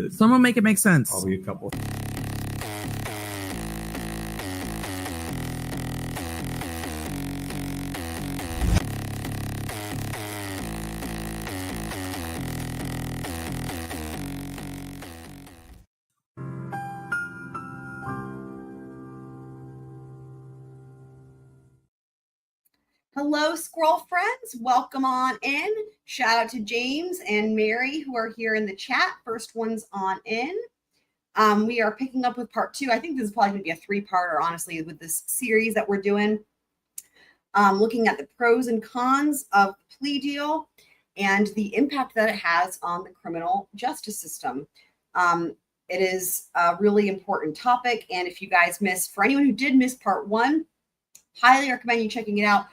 Someone make it make sense. Probably a couple. Hello, Squirrel friends. Welcome on in. Shout out to James and Mary who are here in the chat. First one's on in. We are picking up with part 2. I think this is probably going to be a 3-parter, honestly, with this series that we're doing. Looking at the pros and cons of the plea deal and the impact that it has on the criminal justice system. It is a really important topic. And if you guys missed, for anyone who did miss part 1, highly recommend you checking it out.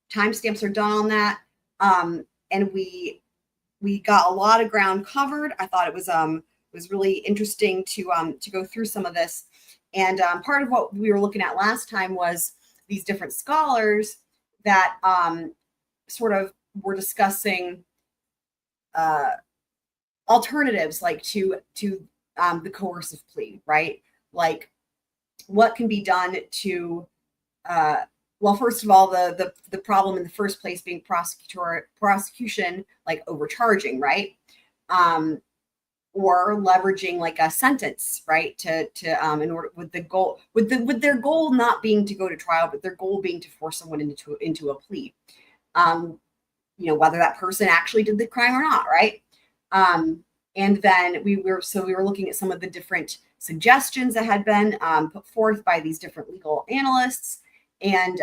Timestamps are done on that. And we got a lot of ground covered. I thought it was really interesting to go through some of this. And part of what we were looking at last time was these different scholars that sort of were discussing alternatives, like to the coercive plea, right? Like what can be done to well, first of all, the problem in the first place being prosecution, like overcharging, right? Or leveraging like a sentence, right? To in order with the goal, with their goal not being to go to trial, but their goal being to force someone into a plea. Whether that person actually did the crime or not, right? And then we were looking at some of the different suggestions that had been put forth by these different legal analysts, and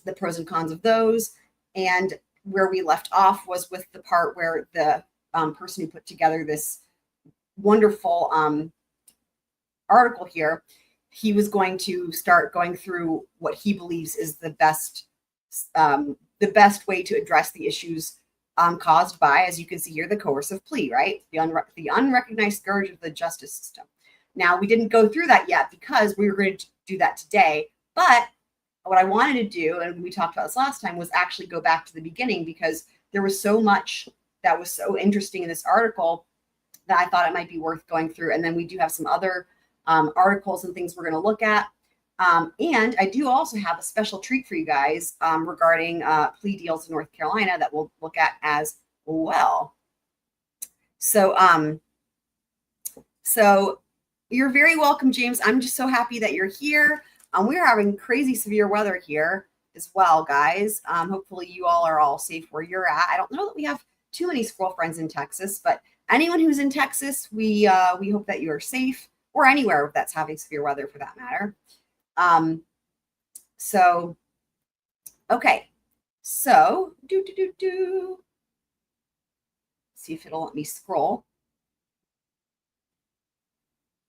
the pros and cons of those. And where we left off was with the part where the person who put together this wonderful article here, he was going to start going through what he believes is the best way to address the issues caused by, as you can see here, the coercive plea, right? The unrecognized scourge of the justice system. Now, we didn't go through that yet because we were going to do that today, but what I wanted to do, and we talked about this last time, was actually go back to the beginning, because there was so much that was so interesting in this article that I thought it might be worth going through. And then we do have some other articles and things we're going to look at. And I do also have a special treat for you guys regarding plea deals in North Carolina that we'll look at as well. So you're very welcome, James. I'm just so happy that you're here. We are having crazy severe weather here as well, guys. Hopefully you all are all safe where you're at. I don't know that we have too many squirrel friends in Texas, but anyone who's in Texas, we hope that you are safe, or anywhere that's having severe weather for that matter. Okay. So see if it'll let me scroll.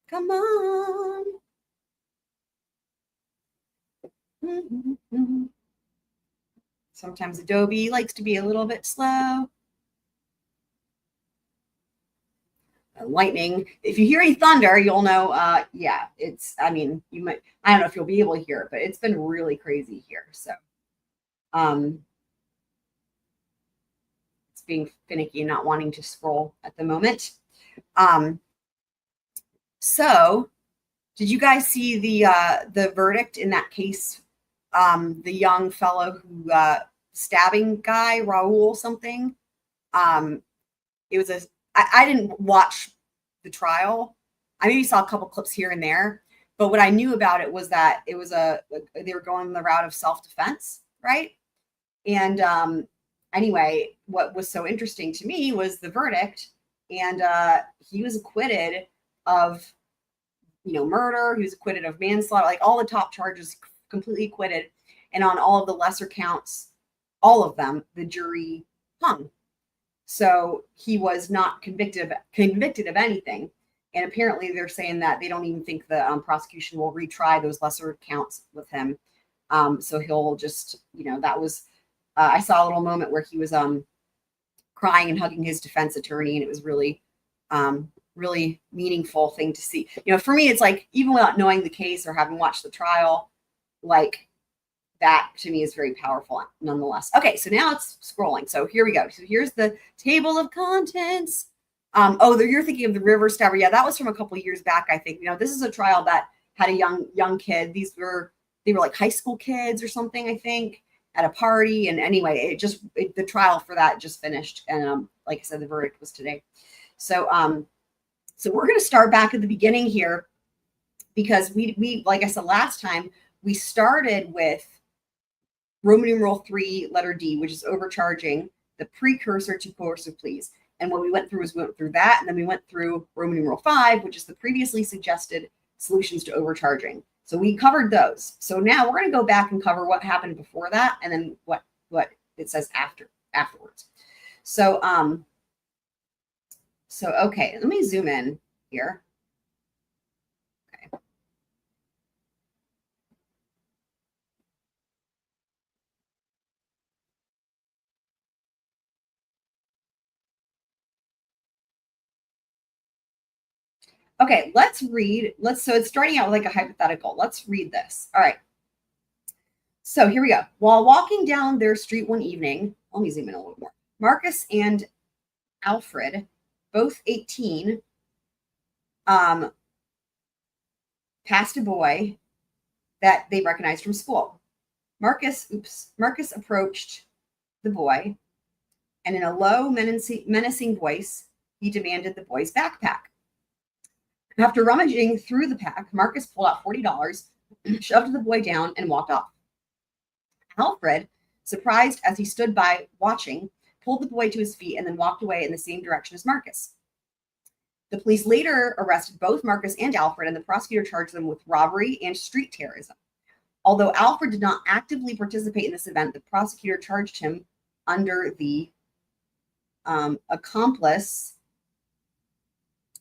Come on. Sometimes Adobe likes to be a little bit slow. Lightning. If you hear any thunder, you'll know. Yeah, it's. I mean, you might. I don't know if you'll be able to hear it, but it's been really crazy here. So, it's being finicky and not wanting to scroll at the moment. So, did you guys see the verdict in that case? The young fellow who stabbing guy, Raul something. It was I didn't watch the trial. I maybe saw a couple clips here and there, but what I knew about it was that it was they were going the route of self-defense, right? And anyway, what was so interesting to me was the verdict, and he was acquitted of murder. He was acquitted of manslaughter, like all the top charges, completely acquitted, and on all of the lesser counts, all of them, the jury hung. So he was not convicted of anything. And apparently they're saying that they don't even think the prosecution will retry those lesser counts with him. So he'll just, that was, I saw a little moment where he was crying and hugging his defense attorney, and it was really, really meaningful thing to see. For me, it's like, even without knowing the case or having watched the trial, like, that to me is very powerful nonetheless. Okay, so now it's scrolling. So here we go. So here's the table of contents. You're thinking of the River Stabber. Yeah, that was from a couple of years back, I think. This is a trial that had a young kid. They were like high school kids or something, I think, at a party. And anyway, the trial for that just finished. And like I said, the verdict was today. So we're going to start back at the beginning here, because we like I said last time, we started with Roman numeral 3, letter D, which is overcharging, the precursor to coercive pleas. And what we went through that, and then we went through Roman numeral 5, which is the previously suggested solutions to overcharging. So we covered those. So now we're going to go back and cover what happened before that, and then what it says afterwards. So okay, let me zoom in here. Okay, let's read. So it's starting out with like a hypothetical. Let's read this. All right. So here we go. While walking down their street one evening, let me zoom in a little more. Marcus and Alfred, both 18, passed a boy that they recognized from school. Marcus approached the boy, and in a low, menacing voice, he demanded the boy's backpack. After rummaging through the pack, Marcus pulled out $40, shoved the boy down, and walked off. Alfred, surprised as he stood by watching, pulled the boy to his feet and then walked away in the same direction as Marcus. The police later arrested both Marcus and Alfred, and the prosecutor charged them with robbery and street terrorism. Although Alfred did not actively participate in this event, the prosecutor charged him under the accomplice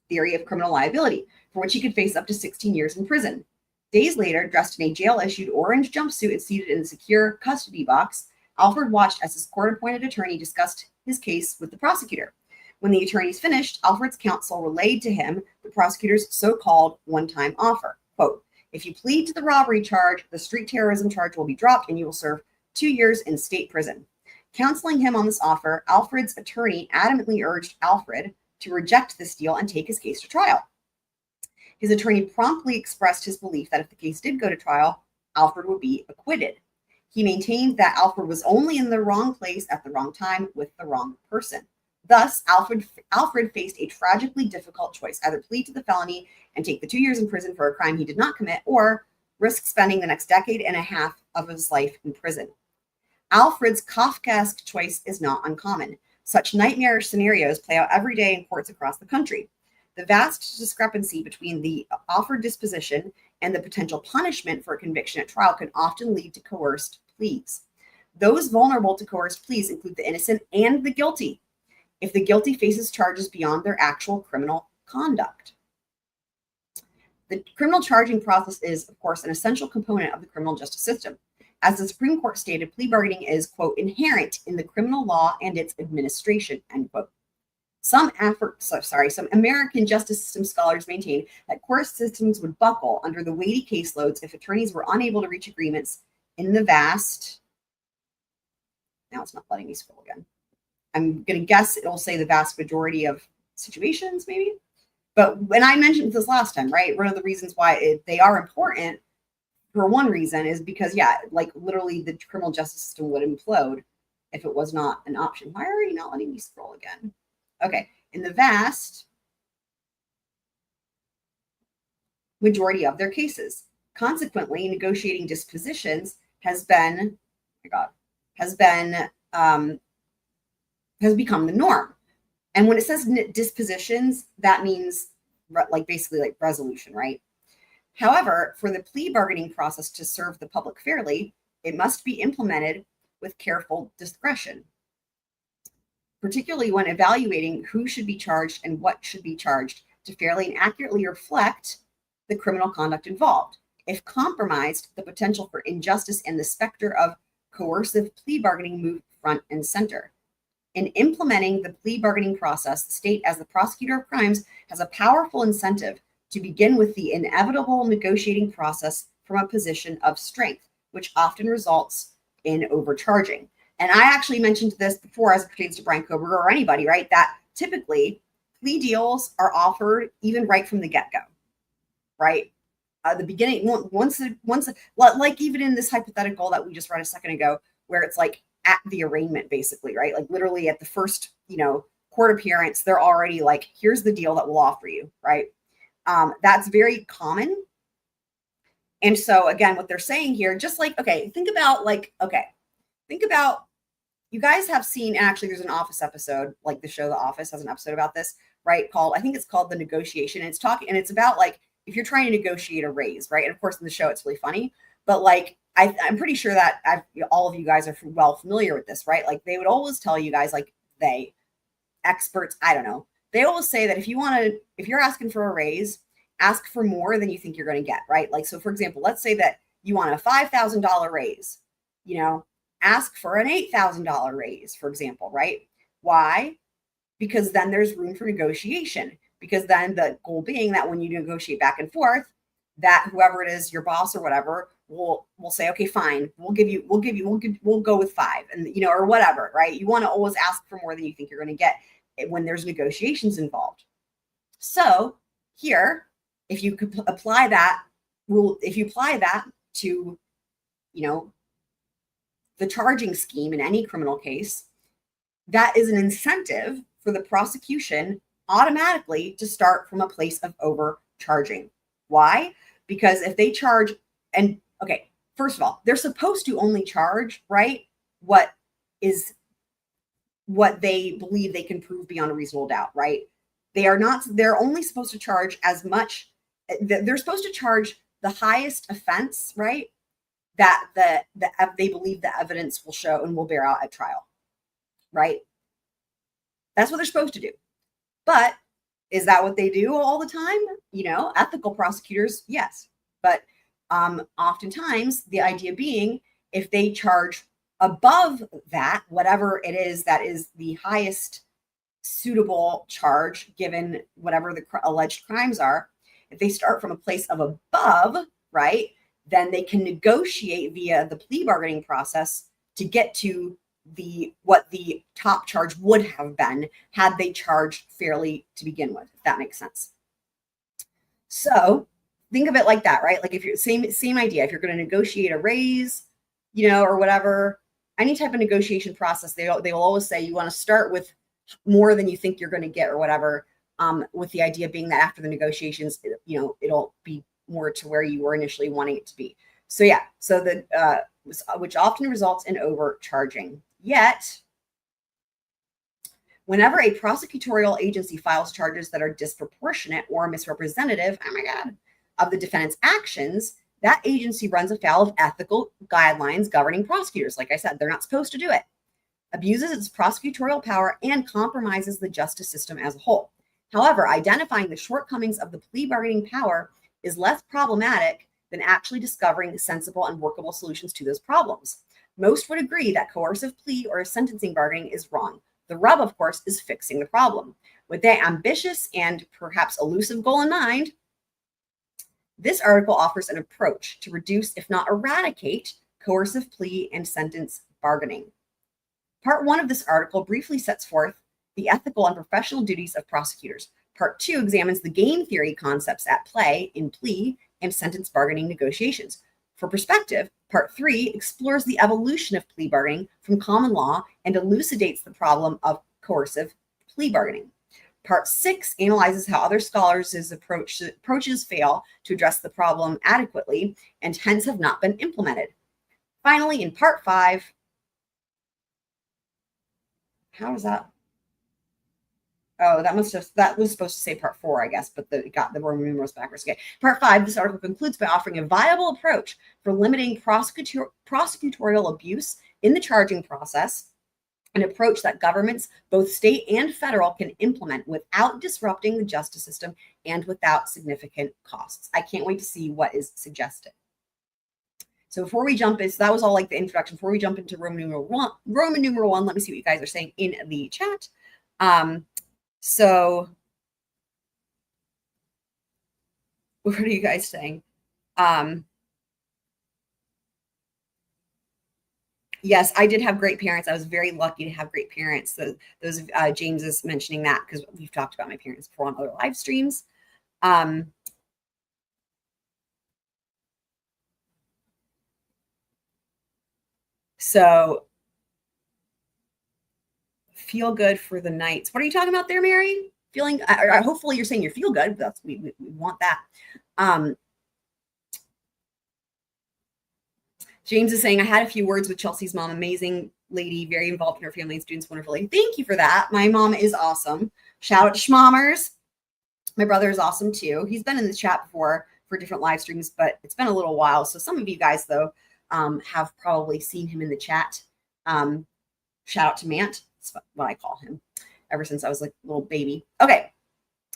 theory of criminal liability, for which he could face up to 16 years in prison. Days later, dressed in a jail-issued orange jumpsuit and seated in the secure custody box, Alfred watched as his court-appointed attorney discussed his case with the prosecutor. When the attorneys finished, Alfred's counsel relayed to him the prosecutor's so-called one-time offer. Quote, "If you plead to the robbery charge, the street terrorism charge will be dropped and you will serve 2 years in state prison." Counseling him on this offer, Alfred's attorney adamantly urged Alfred to reject this deal and take his case to trial. His attorney promptly expressed his belief that if the case did go to trial, Alfred would be acquitted. He maintained that Alfred was only in the wrong place at the wrong time with the wrong person. Thus, Alfred faced a tragically difficult choice: either plead to the felony and take the 2 years in prison for a crime he did not commit, or risk spending the next decade and a half of his life in prison. Alfred's Kafkaesque choice is not uncommon. Such nightmarish scenarios play out every day in courts across the country. The vast discrepancy between the offered disposition and the potential punishment for a conviction at trial can often lead to coerced pleas. Those vulnerable to coerced pleas include the innocent and the guilty, if the guilty faces charges beyond their actual criminal conduct. The criminal charging process is, of course, an essential component of the criminal justice system. As the Supreme Court stated, plea bargaining is, quote, "inherent in the criminal law and its administration," end quote. Some American justice system scholars maintain that court systems would buckle under the weighty caseloads if attorneys were unable to reach agreements in the vast. Now it's not letting me scroll again. I'm going to guess it'll say the vast majority of situations, maybe. But when I mentioned this last time, right, one of the reasons why they are important, for one reason, is because, yeah, like literally the criminal justice system would implode if it was not an option. Why are you not letting me scroll again? Okay, in the vast majority of their cases. Consequently, negotiating dispositions has become the norm. And when it says dispositions, that means basically like resolution, right? However, for the plea bargaining process to serve the public fairly, it must be implemented with careful discretion, particularly when evaluating who should be charged and what should be charged to fairly and accurately reflect the criminal conduct involved. If compromised, the potential for injustice and the specter of coercive plea bargaining move front and center. In implementing the plea bargaining process, the state, as the prosecutor of crimes, has a powerful incentive to begin with the inevitable negotiating process from a position of strength, which often results in overcharging. And I actually mentioned this before as it pertains to Bryan Kohberger or anybody, right? That typically plea deals are offered even right from the get-go, right? The beginning, once, like even in this hypothetical that we just read a second ago, where it's like at the arraignment, basically, right? Like literally at the first, court appearance, they're already like, here's the deal that we'll offer you, right? That's very common. And so again, what they're saying here, just like, think about, you guys have seen, and actually there's an Office episode, like the show The Office has an episode about this, right? I think it's called The Negotiation. And it's about like, if you're trying to negotiate a raise, right? And of course in the show, it's really funny, but like, I'm pretty sure that all of you guys are well familiar with this, right? Like they would always tell you guys, like experts, I don't know. They always say that if you're asking for a raise, ask for more than you think you're going to get, right? Like, so for example, let's say that you want a $5,000 raise, ask for an $8,000 raise, for example, right? Why? Because then there's room for negotiation. Because then the goal being that when you negotiate back and forth, that whoever it is, your boss or whatever, will say, okay, fine, we'll go with 5, and or whatever, right? You want to always ask for more than you think you're going to get when there's negotiations involved. So here, if you could apply that rule, if you apply that to, the charging scheme in any criminal case, that is an incentive for the prosecution automatically to start from a place of overcharging. Why? Because if they charge, and first of all, they're supposed to only charge, right, what they believe they can prove beyond a reasonable doubt, right? They're only supposed to charge as much, they're supposed to charge the highest offense, right, that they believe the evidence will show and will bear out at trial, right? That's what they're supposed to do. But is that what they do all the time? Ethical prosecutors, yes. But oftentimes the idea being, if they charge above that, whatever it is that is the highest suitable charge given whatever the alleged crimes are, if they start from a place of above, right, then they can negotiate via the plea bargaining process to get to what the top charge would have been had they charged fairly to begin with, if that makes sense. So think of it like that, right? Like if you're same idea, if you're going to negotiate a raise, or whatever, any type of negotiation process, they will always say you want to start with more than you think you're going to get or whatever, with the idea being that after the negotiations, it'll be more to where you were initially wanting it to be. So yeah, so which often results in overcharging. Yet, whenever a prosecutorial agency files charges that are disproportionate or misrepresentative, of the defendant's actions, that agency runs afoul of ethical guidelines governing prosecutors. Like I said, they're not supposed to do it. Abuses its prosecutorial power and compromises the justice system as a whole. However, identifying the shortcomings of the plea bargaining power is less problematic than actually discovering sensible and workable solutions to those problems. Most would agree that coercive plea or sentencing bargaining is wrong. The rub, of course, is fixing the problem. With that ambitious and perhaps elusive goal in mind, this article offers an approach to reduce, if not eradicate, coercive plea and sentence bargaining. Part 1 of this article briefly sets forth the ethical and professional duties of prosecutors. Part 2 examines the game theory concepts at play in plea and sentence bargaining negotiations. For perspective, Part 3 explores the evolution of plea bargaining from common law and elucidates the problem of coercive plea bargaining. Part 6 analyzes how other scholars' approaches fail to address the problem adequately and hence have not been implemented. Finally, in Part 5, how is that? Oh, that was supposed to say Part 4, I guess, but it got the Roman numerals backwards. Okay. Part 5, this article concludes by offering a viable approach for limiting prosecutorial abuse in the charging process, an approach that governments, both state and federal, can implement without disrupting the justice system and without significant costs. I can't wait to see what is suggested. So before we jump in, so that was all like the introduction. Before we jump into Roman numeral one, let me see what you guys are saying in the chat. So what are you guys saying? Yes, I did have great parents. I was very lucky to have great parents. Those James is mentioning that because we've talked about my parents before on other live streams. So feel good for the nights. What are you talking about there, Mary? Feeling, hopefully you're saying you feel good. That's we want that. James is saying, I had a few words with Chelsea's mom. Amazing lady, very involved in her family and students, wonderfully. Thank you for that. My mom is awesome. Shout out to Schmommers. My brother is awesome too. He's been in the chat before for different live streams, but it's been a little while. So some of you guys, though, have probably seen him in the chat. Shout out to Mant. That's what I call him ever since I was like a little baby. Okay,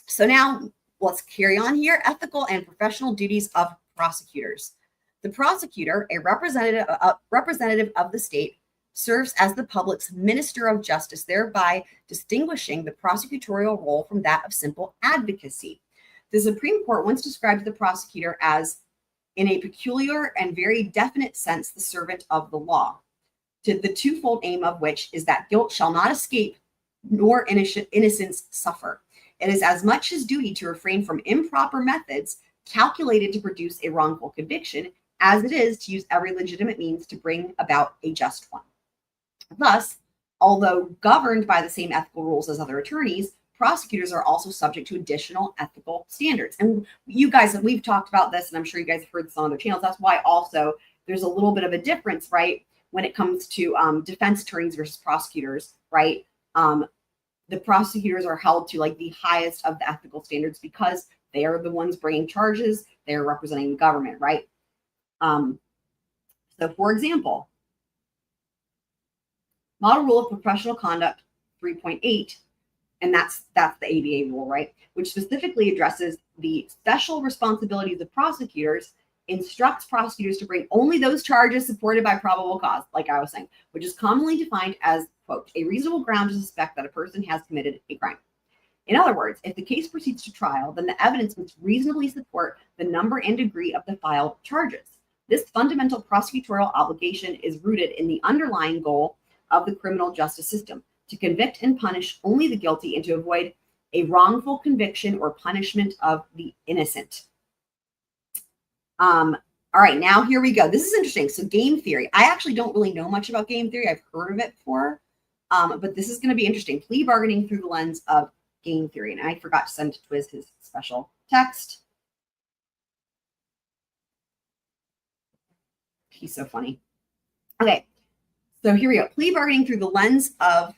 so now let's carry on here. Ethical and professional duties of prosecutors. The prosecutor, a representative of the state, serves as the public's minister of justice, thereby distinguishing the prosecutorial role from that of simple advocacy. The Supreme Court once described the prosecutor as, in a peculiar and very definite sense, the servant of the law, to the twofold aim of which is that guilt shall not escape, nor innocence suffer. It is as much his duty to refrain from improper methods calculated to produce a wrongful conviction as it is to use every legitimate means to bring about a just one. Thus, although governed by the same ethical rules as other attorneys, prosecutors are also subject to additional ethical standards. And you guys, we've talked about this, and I'm sure you guys have heard this on other channels. That's why also there's a little bit of a difference, right, when it comes to defense attorneys versus prosecutors, right? The prosecutors are held to like the highest of the ethical standards because they are the ones bringing charges. They're representing the government, right? So, for example, Model Rule of Professional Conduct 3.8, and that's the ABA rule, right? Which specifically addresses the special responsibilities of prosecutors, instructs prosecutors to bring only those charges supported by probable cause, like I was saying, which is commonly defined as, quote, a reasonable ground to suspect that a person has committed a crime. In other words, if the case proceeds to trial, then the evidence must reasonably support the number and degree of the filed charges. This fundamental prosecutorial obligation is rooted in the underlying goal of the criminal justice system, to convict and punish only the guilty and to avoid a wrongful conviction or punishment of the innocent. All right, now here we go. This is interesting. So game theory. I actually don't really know much about game theory. I've heard of it before, but this is going to be interesting. Plea bargaining through the lens of game theory. And I forgot to send to Twiz his special text. He's so funny. Okay, so here we go. Plea bargaining through the lens of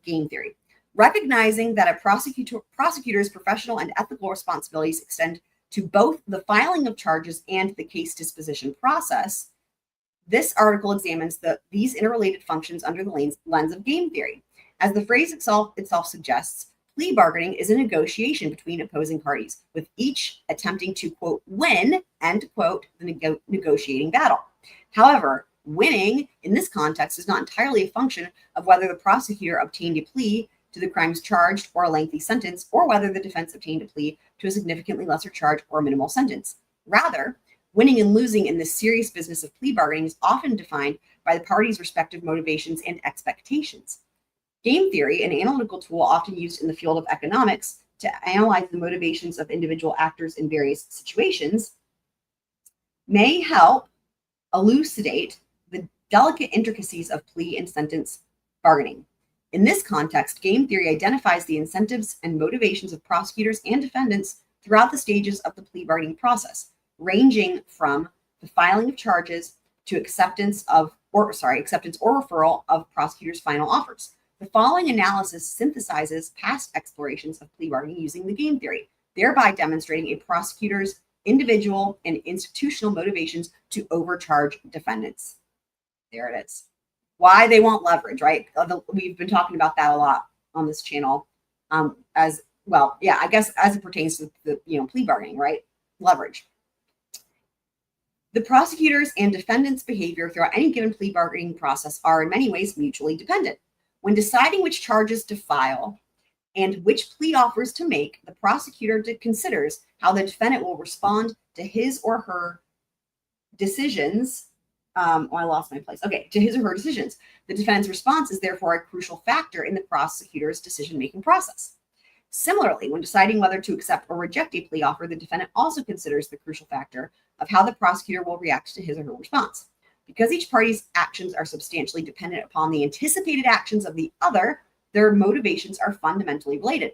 game theory. Recognizing that a prosecutor's professional and ethical responsibilities extend to both the filing of charges and the case disposition process, this article examines these interrelated functions under the lens of game theory. As the phrase itself suggests, plea bargaining is a negotiation between opposing parties, with each attempting to, quote, win, end quote, the negotiating battle. However, winning in this context is not entirely a function of whether the prosecutor obtained a plea to the crimes charged or a lengthy sentence, or whether the defense obtained a plea to a significantly lesser charge or a minimal sentence. Rather, winning and losing in this serious business of plea bargaining is often defined by the parties' respective motivations and expectations. Game theory, an analytical tool often used in the field of economics to analyze the motivations of individual actors in various situations, may help elucidate the delicate intricacies of plea and sentence bargaining. In this context, game theory identifies the incentives and motivations of prosecutors and defendants throughout the stages of the plea bargaining process, ranging from the filing of charges to acceptance or referral of prosecutors' final offers. The following analysis synthesizes past explorations of plea bargaining using the game theory, thereby demonstrating a prosecutor's individual and institutional motivations to overcharge defendants. There it is. Why they want leverage, right? We've been talking about that a lot on this channel, as well. Yeah, I guess as it pertains to the plea bargaining, right? Leverage. The prosecutors' and defendants' behavior throughout any given plea bargaining process are in many ways mutually dependent. When deciding which charges to file and which plea offers to make, the prosecutor considers how the defendant will respond to his or her decisions I lost my place. Okay, to his or her decisions. The defendant's response is therefore a crucial factor in the prosecutor's decision-making process. Similarly, when deciding whether to accept or reject a plea offer, the defendant also considers the crucial factor of how the prosecutor will react to his or her response. Because each party's actions are substantially dependent upon the anticipated actions of the other, their motivations are fundamentally related.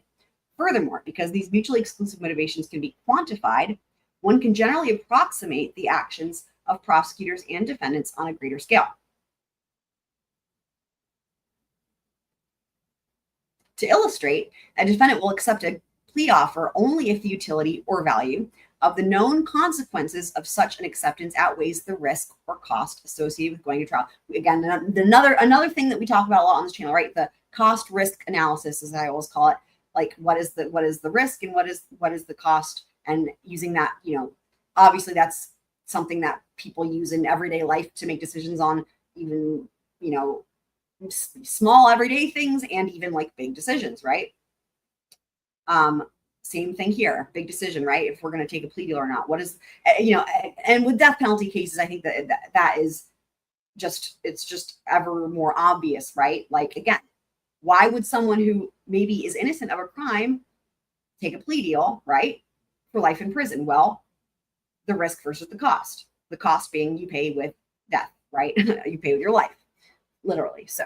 Furthermore, because these mutually exclusive motivations can be quantified, one can generally approximate the actions of prosecutors and defendants on a greater scale. To illustrate, a defendant will accept a plea offer only if the utility or value of the known consequences of such an acceptance outweighs the risk or cost associated with going to trial. Again, another thing that we talk about a lot on this channel, right? The cost risk analysis, as I always call it. Like what is the risk and what is the cost, and using that, obviously that's something that people use in everyday life to make decisions on, even, small everyday things and even like big decisions, right? Same thing here, big decision, right? If we're going to take a plea deal or not, what is, and with death penalty cases, I think that is it's just ever more obvious, right? Like, again, why would someone who maybe is innocent of a crime take a plea deal, right, for life in prison? Well, the risk versus the cost. The cost being you pay with death, right? You pay with your life, literally. So,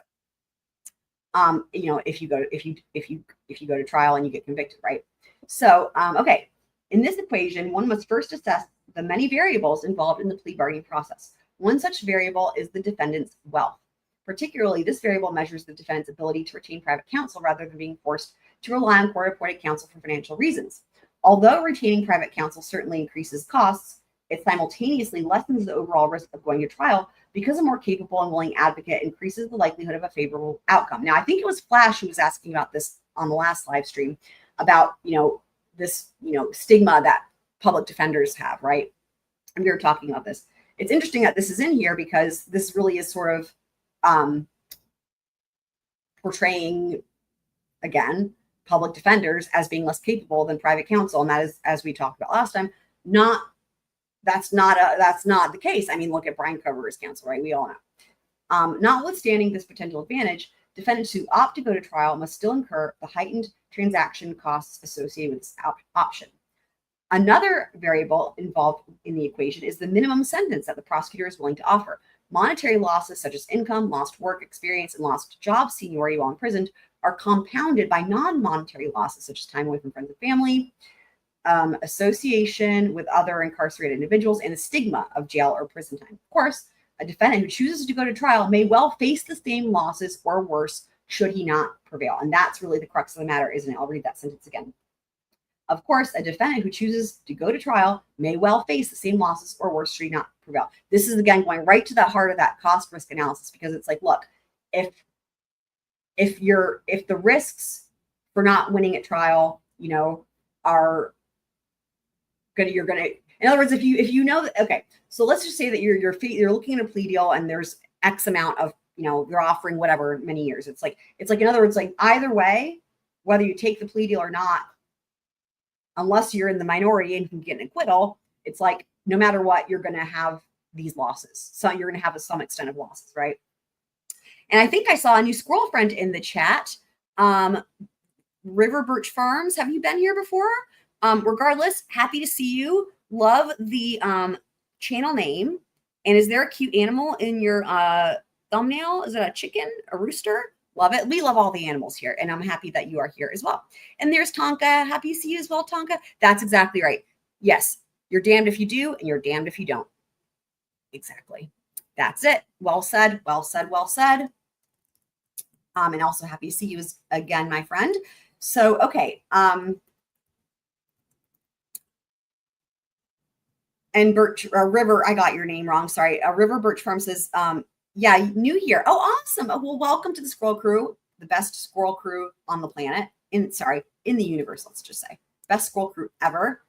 if you go to trial and you get convicted, right? So, okay, in this equation, one must first assess the many variables involved in the plea bargaining process. One such variable is the defendant's wealth. Particularly, this variable measures the defendant's ability to retain private counsel rather than being forced to rely on court-appointed counsel for financial reasons. Although retaining private counsel certainly increases costs, it simultaneously lessens the overall risk of going to trial because a more capable and willing advocate increases the likelihood of a favorable outcome. Now, I think it was Flash who was asking about this on the last live stream about, this, stigma that public defenders have, right? And we were talking about this. It's interesting that this is in here because this really is sort of portraying, again, public defenders as being less capable than private counsel. And that is, as we talked about last time, that's not the case. I mean, look at Bryan Kohberger's counsel, right? We all know. Notwithstanding this potential advantage, defendants who opt to go to trial must still incur the heightened transaction costs associated with this option. Another variable involved in the equation is the minimum sentence that the prosecutor is willing to offer. Monetary losses such as income, lost work experience, and lost job seniority while imprisoned are compounded by non-monetary losses such as time away from friends and family, association with other incarcerated individuals, and the stigma of jail or prison time. Of course, a defendant who chooses to go to trial may well face the same losses or worse should he not prevail. And that's really the crux of the matter, isn't it? I'll read that sentence again. Of course, a defendant who chooses to go to trial may well face the same losses or worse should he not prevail. This is, again, going right to the heart of that cost risk analysis, because it's like, look, if the risks for not winning at trial, are you're gonna, in other words, if you know that, okay, so let's just say that you're looking at a plea deal and there's X amount of, they're offering whatever many years. It's like in other words, like either way, whether you take the plea deal or not, unless you're in the minority and can get an acquittal, it's like no matter what, you're going to have these losses. So you're going to have some extent of losses, right? And I think I saw a new squirrel friend in the chat. River Birch Farms, have you been here before? Regardless, happy to see you. Love the channel name. And is there a cute animal in your thumbnail? Is it a chicken, a rooster? Love it. We love all the animals here, and I'm happy that you are here as well. And there's Tonka. Happy to see you as well, Tonka. That's exactly right. Yes, you're damned if you do, and you're damned if you don't. Exactly. That's it. Well said. Well said. Well said. And also happy to see you again, my friend. So, okay. And River, I got your name wrong. Sorry. River Birch Farm says, yeah, new here. Oh, awesome. Well, welcome to the Squirrel Crew, the best squirrel crew on the planet. In the universe, let's just say. Best squirrel crew ever.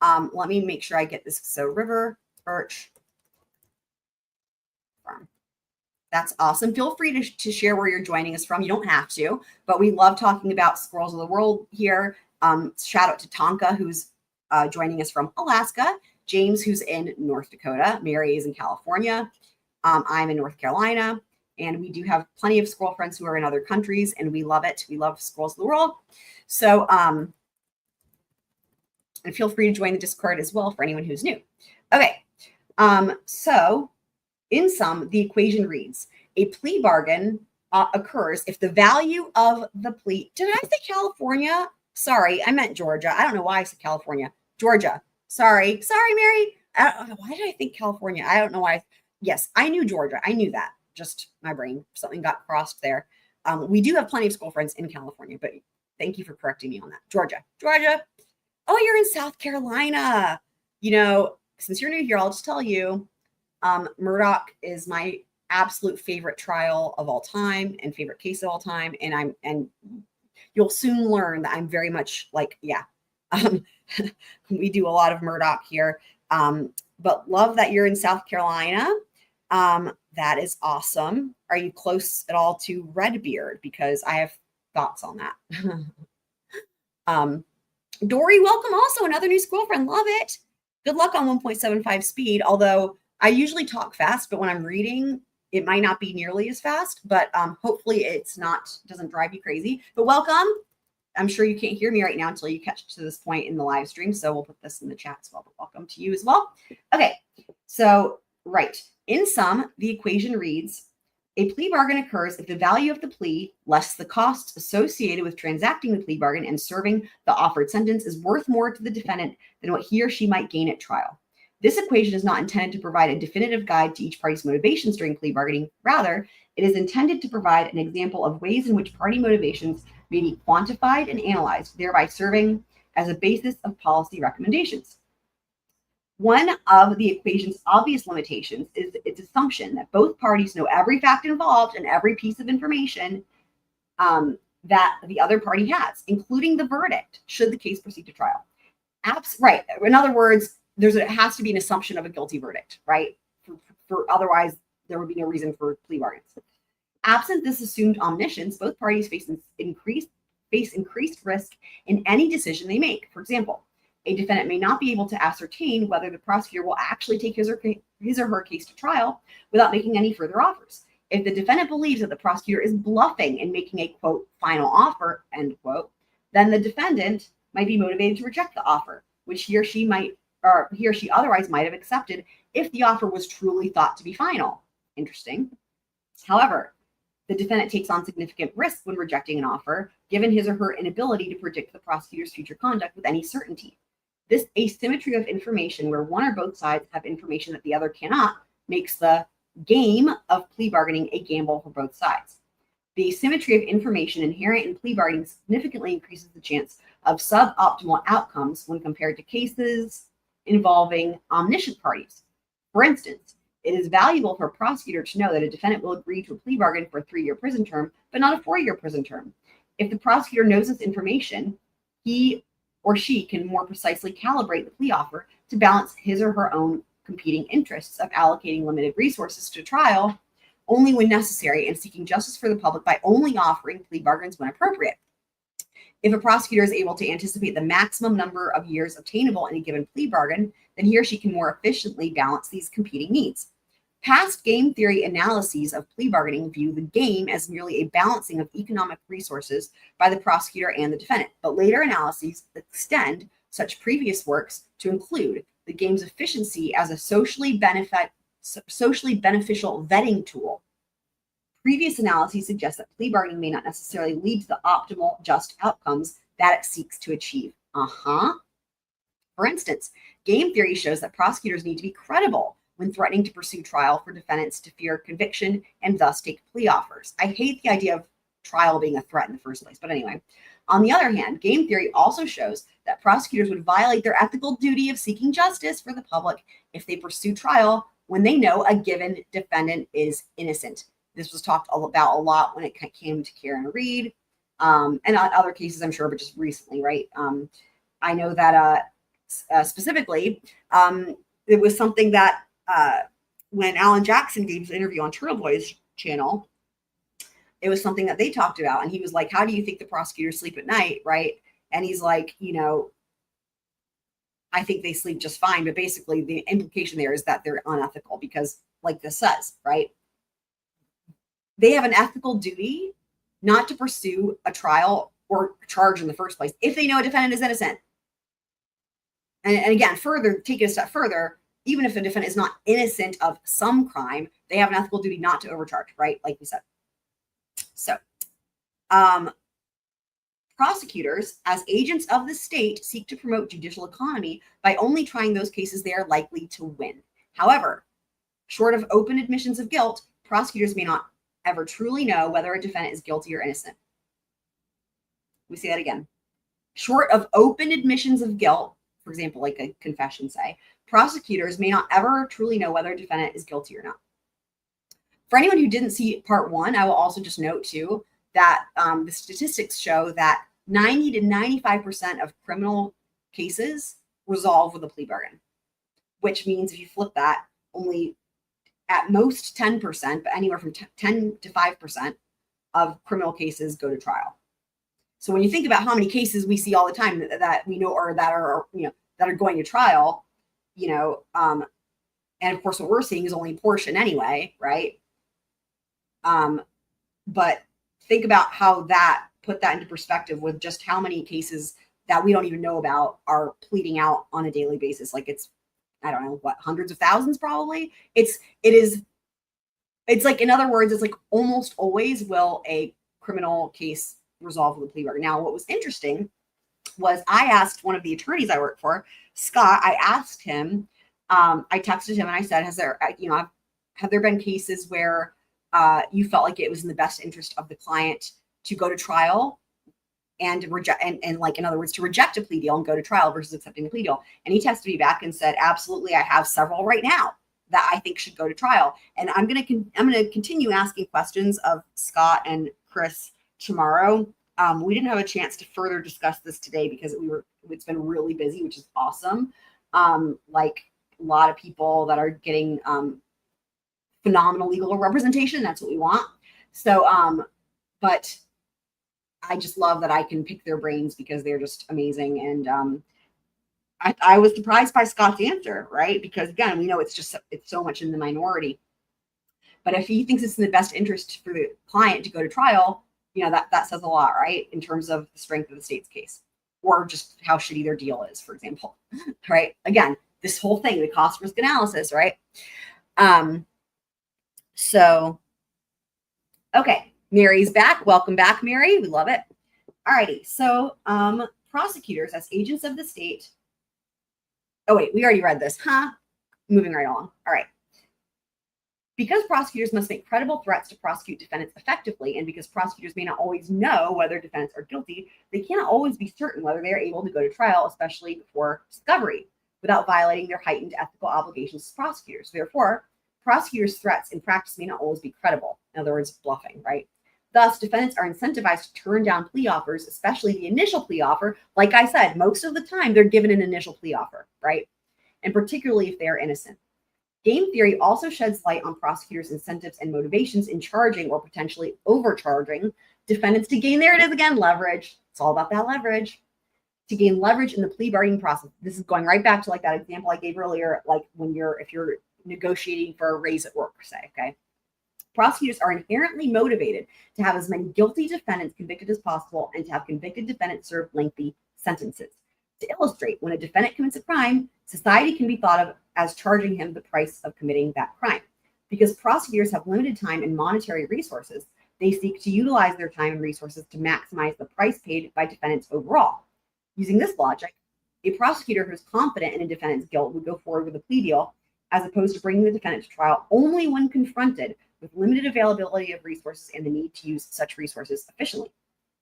Let me make sure I get this. So River Birch Farm. That's awesome. Feel free to share where you're joining us from. You don't have to, but we love talking about squirrels of the world here. Shout out to Tonka, who's joining us from Alaska. James, who's in North Dakota. Mary is in California. I'm in North Carolina, and we do have plenty of squirrel friends who are in other countries, and we love it. We love squirrels of the world. So, and feel free to join the Discord as well for anyone who's new. Okay. So in sum, the equation reads, a plea bargain occurs if the value of the plea, did I say California? Sorry, I meant Georgia. I don't know why I said California. Georgia. Sorry, Mary. Why did I think California? I don't know why. Yes, I knew Georgia. I knew that. Just my brain, something got crossed there. We do have plenty of school friends in California, but thank you for correcting me on that. Georgia. Oh, you're in South Carolina. Since you're new here, I'll just tell you, Murdaugh is my absolute favorite trial of all time and favorite case of all time. And you'll soon learn that I'm very much like, we do a lot of Murdaugh here. But love that you're in South Carolina. That is awesome. Are you close at all to Redbeard? Because I have thoughts on that. Dory, welcome also. Another new school friend. Love it. Good luck on 1.75 speed. Although I usually talk fast, but when I'm reading, it might not be nearly as fast, but hopefully doesn't drive you crazy. But welcome. I'm sure you can't hear me right now until you catch to this point in the live stream. So we'll put this in the chat as well. But welcome to you as well. Okay. So, right. In sum, the equation reads, a plea bargain occurs if the value of the plea less the costs associated with transacting the plea bargain and serving the offered sentence is worth more to the defendant than what he or she might gain at trial. This equation is not intended to provide a definitive guide to each party's motivations during plea bargaining. Rather, it is intended to provide an example of ways in which party motivations may be quantified and analyzed, thereby serving as a basis of policy recommendations. One of the equation's obvious limitations is its assumption that both parties know every fact involved and every piece of information that the other party has, including the verdict, should the case proceed to trial. Right. In other words, it has to be an assumption of a guilty verdict, right? For otherwise, there would be no reason for plea bargains. Absent this assumed omniscience, both parties face increased risk in any decision they make. For example, a defendant may not be able to ascertain whether the prosecutor will actually take his or her case to trial without making any further offers. If the defendant believes that the prosecutor is bluffing in making a, quote, final offer, end quote, then the defendant might be motivated to reject the offer, which he or she otherwise might have accepted if the offer was truly thought to be final. Interesting. However, the defendant takes on significant risk when rejecting an offer, given his or her inability to predict the prosecutor's future conduct with any certainty. This asymmetry of information, where one or both sides have information that the other cannot, makes the game of plea bargaining a gamble for both sides. The asymmetry of information inherent in plea bargaining significantly increases the chance of suboptimal outcomes when compared to cases involving omniscient parties. For instance, it is valuable for a prosecutor to know that a defendant will agree to a plea bargain for a 3-year prison term, but not a 4-year prison term. If the prosecutor knows this information, he or she can more precisely calibrate the plea offer to balance his or her own competing interests of allocating limited resources to trial only when necessary and seeking justice for the public by only offering plea bargains when appropriate. If a prosecutor is able to anticipate the maximum number of years obtainable in a given plea bargain, then he or she can more efficiently balance these competing needs. Past game theory analyses of plea bargaining view the game as merely a balancing of economic resources by the prosecutor and the defendant, but later analyses extend such previous works to include the game's efficiency as a socially beneficial vetting tool. Previous analyses suggest that plea bargaining may not necessarily lead to the optimal just outcomes that it seeks to achieve. For instance, game theory shows that prosecutors need to be credible when threatening to pursue trial for defendants to fear conviction and thus take plea offers. I hate the idea of trial being a threat in the first place, but anyway. On the other hand, game theory also shows that prosecutors would violate their ethical duty of seeking justice for the public if they pursue trial when they know a given defendant is innocent. This was talked about a lot when it came to Karen Reed, and other cases, I'm sure, but just recently, right? I know that specifically, it was something that when Alan Jackson gave his interview on Turtle Boy's channel, it was something that they talked about. And he was like, how do you think the prosecutors sleep at night, right? And he's like, I think they sleep just fine. But basically, the implication there is that they're unethical because like this says, right? They have an ethical duty not to pursue a trial or charge in the first place if they know a defendant is innocent. And again, further, take it a step further, even if a defendant is not innocent of some crime, they have an ethical duty not to overcharge, right? Like we said. So, prosecutors, as agents of the state, seek to promote judicial economy by only trying those cases they are likely to win. However, short of open admissions of guilt, prosecutors may not ever truly know whether a defendant is guilty or innocent. We say that again. Short of open admissions of guilt, for example, like a confession, say, prosecutors may not ever truly know whether a defendant is guilty or not. For anyone who didn't see part 1, I will also just note too that the statistics show that 90 to 95% of criminal cases resolve with a plea bargain, which means if you flip that, only at most 10%, but anywhere from 10 to 5% of criminal cases go to trial. So when you think about how many cases we see all the time that we know or that are, that are going to trial, and of course what we're seeing is only a portion anyway, right? But think about how that put that into perspective with just how many cases that we don't even know about are pleading out on a daily basis. Like it's, I don't know what, hundreds of thousands probably. It's like, in other words, it's like almost always will a criminal case resolve with a plea bargain. Now, what was interesting was I asked one of the attorneys I work for, Scott, I asked him, I texted him and I said, have there been cases where you felt like it was in the best interest of the client to go to trial and reject, and like, in other words, to reject a plea deal and go to trial versus accepting a plea deal? And he texted me back and said, absolutely, I have several right now that I think should go to trial. And I'm going to continue asking questions of Scott and Chris tomorrow. We didn't have a chance to further discuss this today because it's been really busy, which is awesome. Like a lot of people that are getting phenomenal legal representation. That's what we want. So, but I just love that I can pick their brains because they're just amazing. And I was surprised by Scott's answer, right? Because again, we know it's so much in the minority. But if he thinks it's in the best interest for the client to go to trial, that says a lot, right? In terms of the strength of the state's case or just how shitty their deal is, for example, right? Again, this whole thing, the cost risk analysis, right? So, okay, Mary's back. Welcome back, Mary. We love it. All righty. So, prosecutors as agents of the state. Oh, wait, we already read this, huh? Moving right along. All right. Because prosecutors must make credible threats to prosecute defendants effectively, and because prosecutors may not always know whether defendants are guilty, they cannot always be certain whether they are able to go to trial, especially before discovery, without violating their heightened ethical obligations as prosecutors. Therefore, prosecutors' threats in practice may not always be credible. In other words, bluffing, right? Thus, defendants are incentivized to turn down plea offers, especially the initial plea offer. Like I said, most of the time they're given an initial plea offer, right? And particularly if they are innocent. Game theory also sheds light on prosecutors' incentives and motivations in charging or potentially overcharging defendants to gain, there it is again, leverage. It's all about that leverage. To gain leverage in the plea bargaining process. This is going right back to like that example I gave earlier, like if you're negotiating for a raise at work, say, okay? Prosecutors are inherently motivated to have as many guilty defendants convicted as possible and to have convicted defendants serve lengthy sentences. To illustrate, when a defendant commits a crime, society can be thought of as charging him the price of committing that crime. Because prosecutors have limited time and monetary resources, they seek to utilize their time and resources to maximize the price paid by defendants overall. Using this logic, a prosecutor who is confident in a defendant's guilt would go forward with a plea deal, as opposed to bringing the defendant to trial only when confronted with limited availability of resources and the need to use such resources efficiently.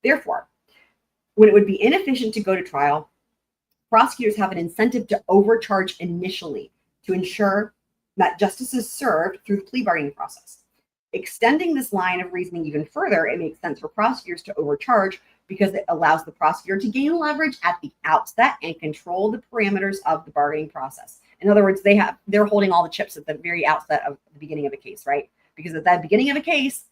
Therefore, when it would be inefficient to go to trial, prosecutors have an incentive to overcharge initially to ensure that justice is served through the plea bargaining process. Extending this line of reasoning even further, it makes sense for prosecutors to overcharge because it allows the prosecutor to gain leverage at the outset and control the parameters of the bargaining process. In other words, they're holding all the chips at the very outset of the beginning of a case, right? Because at the beginning of a case,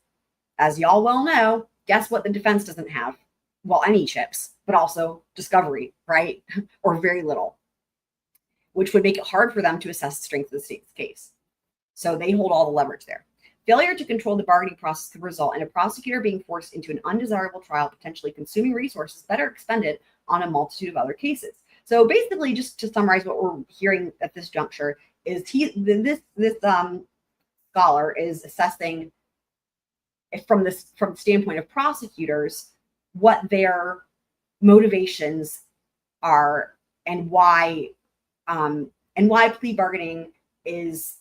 as y'all well know, guess what the defense doesn't have? Well, any chips, but also discovery, right? Or very little, which would make it hard for them to assess the strength of the state's case. So they hold all the leverage there. Failure to control the bargaining process could result in a prosecutor being forced into an undesirable trial, potentially consuming resources better expended on a multitude of other cases. So basically, just to summarize what we're hearing at this juncture, is this scholar is assessing from the standpoint of prosecutors what their motivations are and why plea bargaining is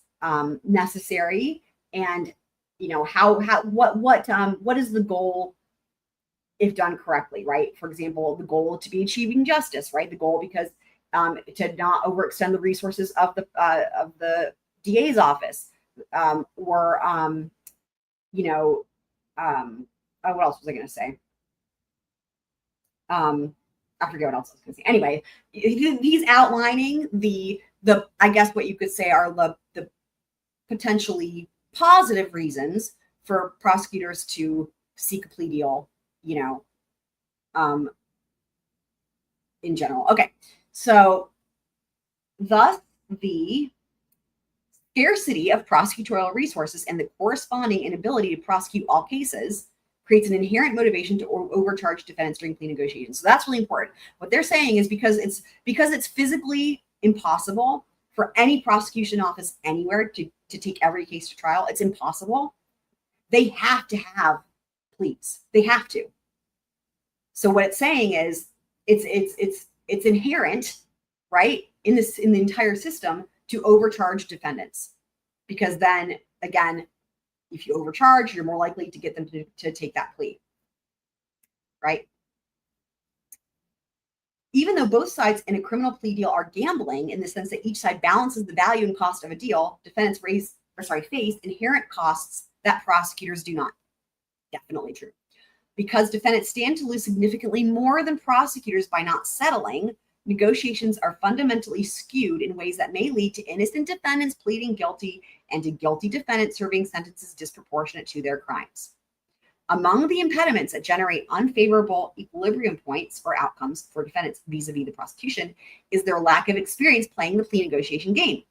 necessary, and what is the goal if done correctly, right? For example, the goal to be achieving justice, right? The goal because to not overextend the resources of the DA's office, what else was I going to say? I forget what else I was going to say. Anyway, he's outlining the I guess what you could say are the potentially positive reasons for prosecutors to seek a plea deal, in general. Okay, so thus the scarcity of prosecutorial resources and the corresponding inability to prosecute all cases creates an inherent motivation to overcharge defendants during plea negotiations. So that's really important. What they're saying is because it's physically impossible for any prosecution office anywhere to take every case to trial. It's impossible. They have to have pleas. They have to. So what it's saying is it's inherent, right, in the entire system to overcharge defendants, because then again, if you overcharge, you're more likely to get them to take that plea, right? Even though both sides in a criminal plea deal are gambling in the sense that each side balances the value and cost of a deal, defendants face inherent costs that prosecutors do not. Definitely true. Because defendants stand to lose significantly more than prosecutors by not settling, negotiations are fundamentally skewed in ways that may lead to innocent defendants pleading guilty and to guilty defendants serving sentences disproportionate to their crimes. Among the impediments that generate unfavorable equilibrium points or outcomes for defendants vis-a-vis the prosecution is their lack of experience playing the plea negotiation game.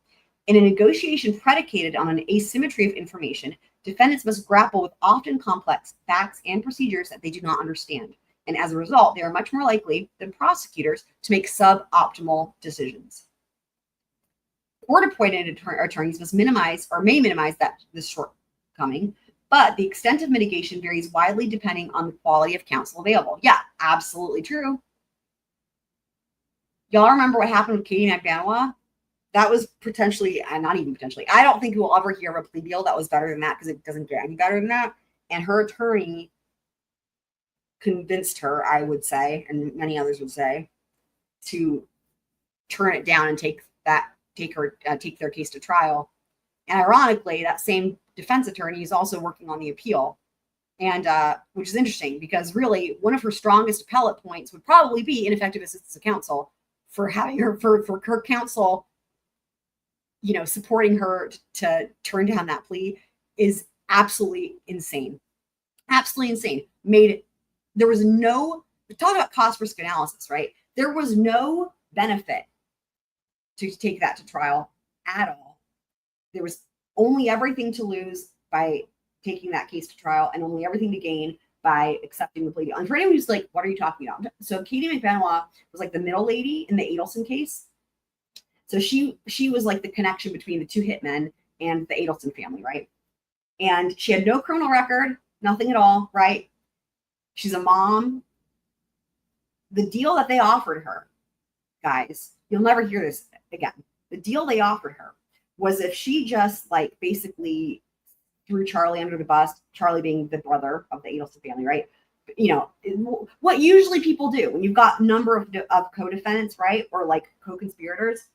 In a negotiation predicated on an asymmetry of information, defendants must grapple with often complex facts and procedures that they do not understand. And as a result, they are much more likely than prosecutors to make suboptimal decisions. Court-appointed attorneys must minimize or may minimize this shortcoming, but the extent of mitigation varies widely depending on the quality of counsel available. Yeah, absolutely true. Y'all remember what happened with Katie McBanois? That was potentially, not even potentially, I don't think we'll ever hear of a plea deal that was better than that, because it doesn't get any better than that. And her attorney convinced her, I would say, and many others would say, to turn it down and take their case to trial. And ironically, that same defense attorney is also working on the appeal, and which is interesting, because really one of her strongest appellate points would probably be ineffective assistance of counsel for having her for her counsel, supporting her to turn down that plea is absolutely insane. Absolutely insane. There was no, talk about cost risk analysis, right? There was no benefit to take that to trial at all. There was only everything to lose by taking that case to trial, and only everything to gain by accepting the plea deal. And for anyone who's like, what are you talking about? So Katie McBanois was like the middle lady in the Adelson case. So she was like the connection between the two hitmen and the Adelson family, right? And she had no criminal record, nothing at all, right? She's a mom. The deal that they offered her, guys, you'll never hear this again. The deal they offered her was if she just like basically threw Charlie under the bus, Charlie being the brother of the Adelson family, right? What usually people do when you've got a number of co-defendants, right? Or like co-conspirators.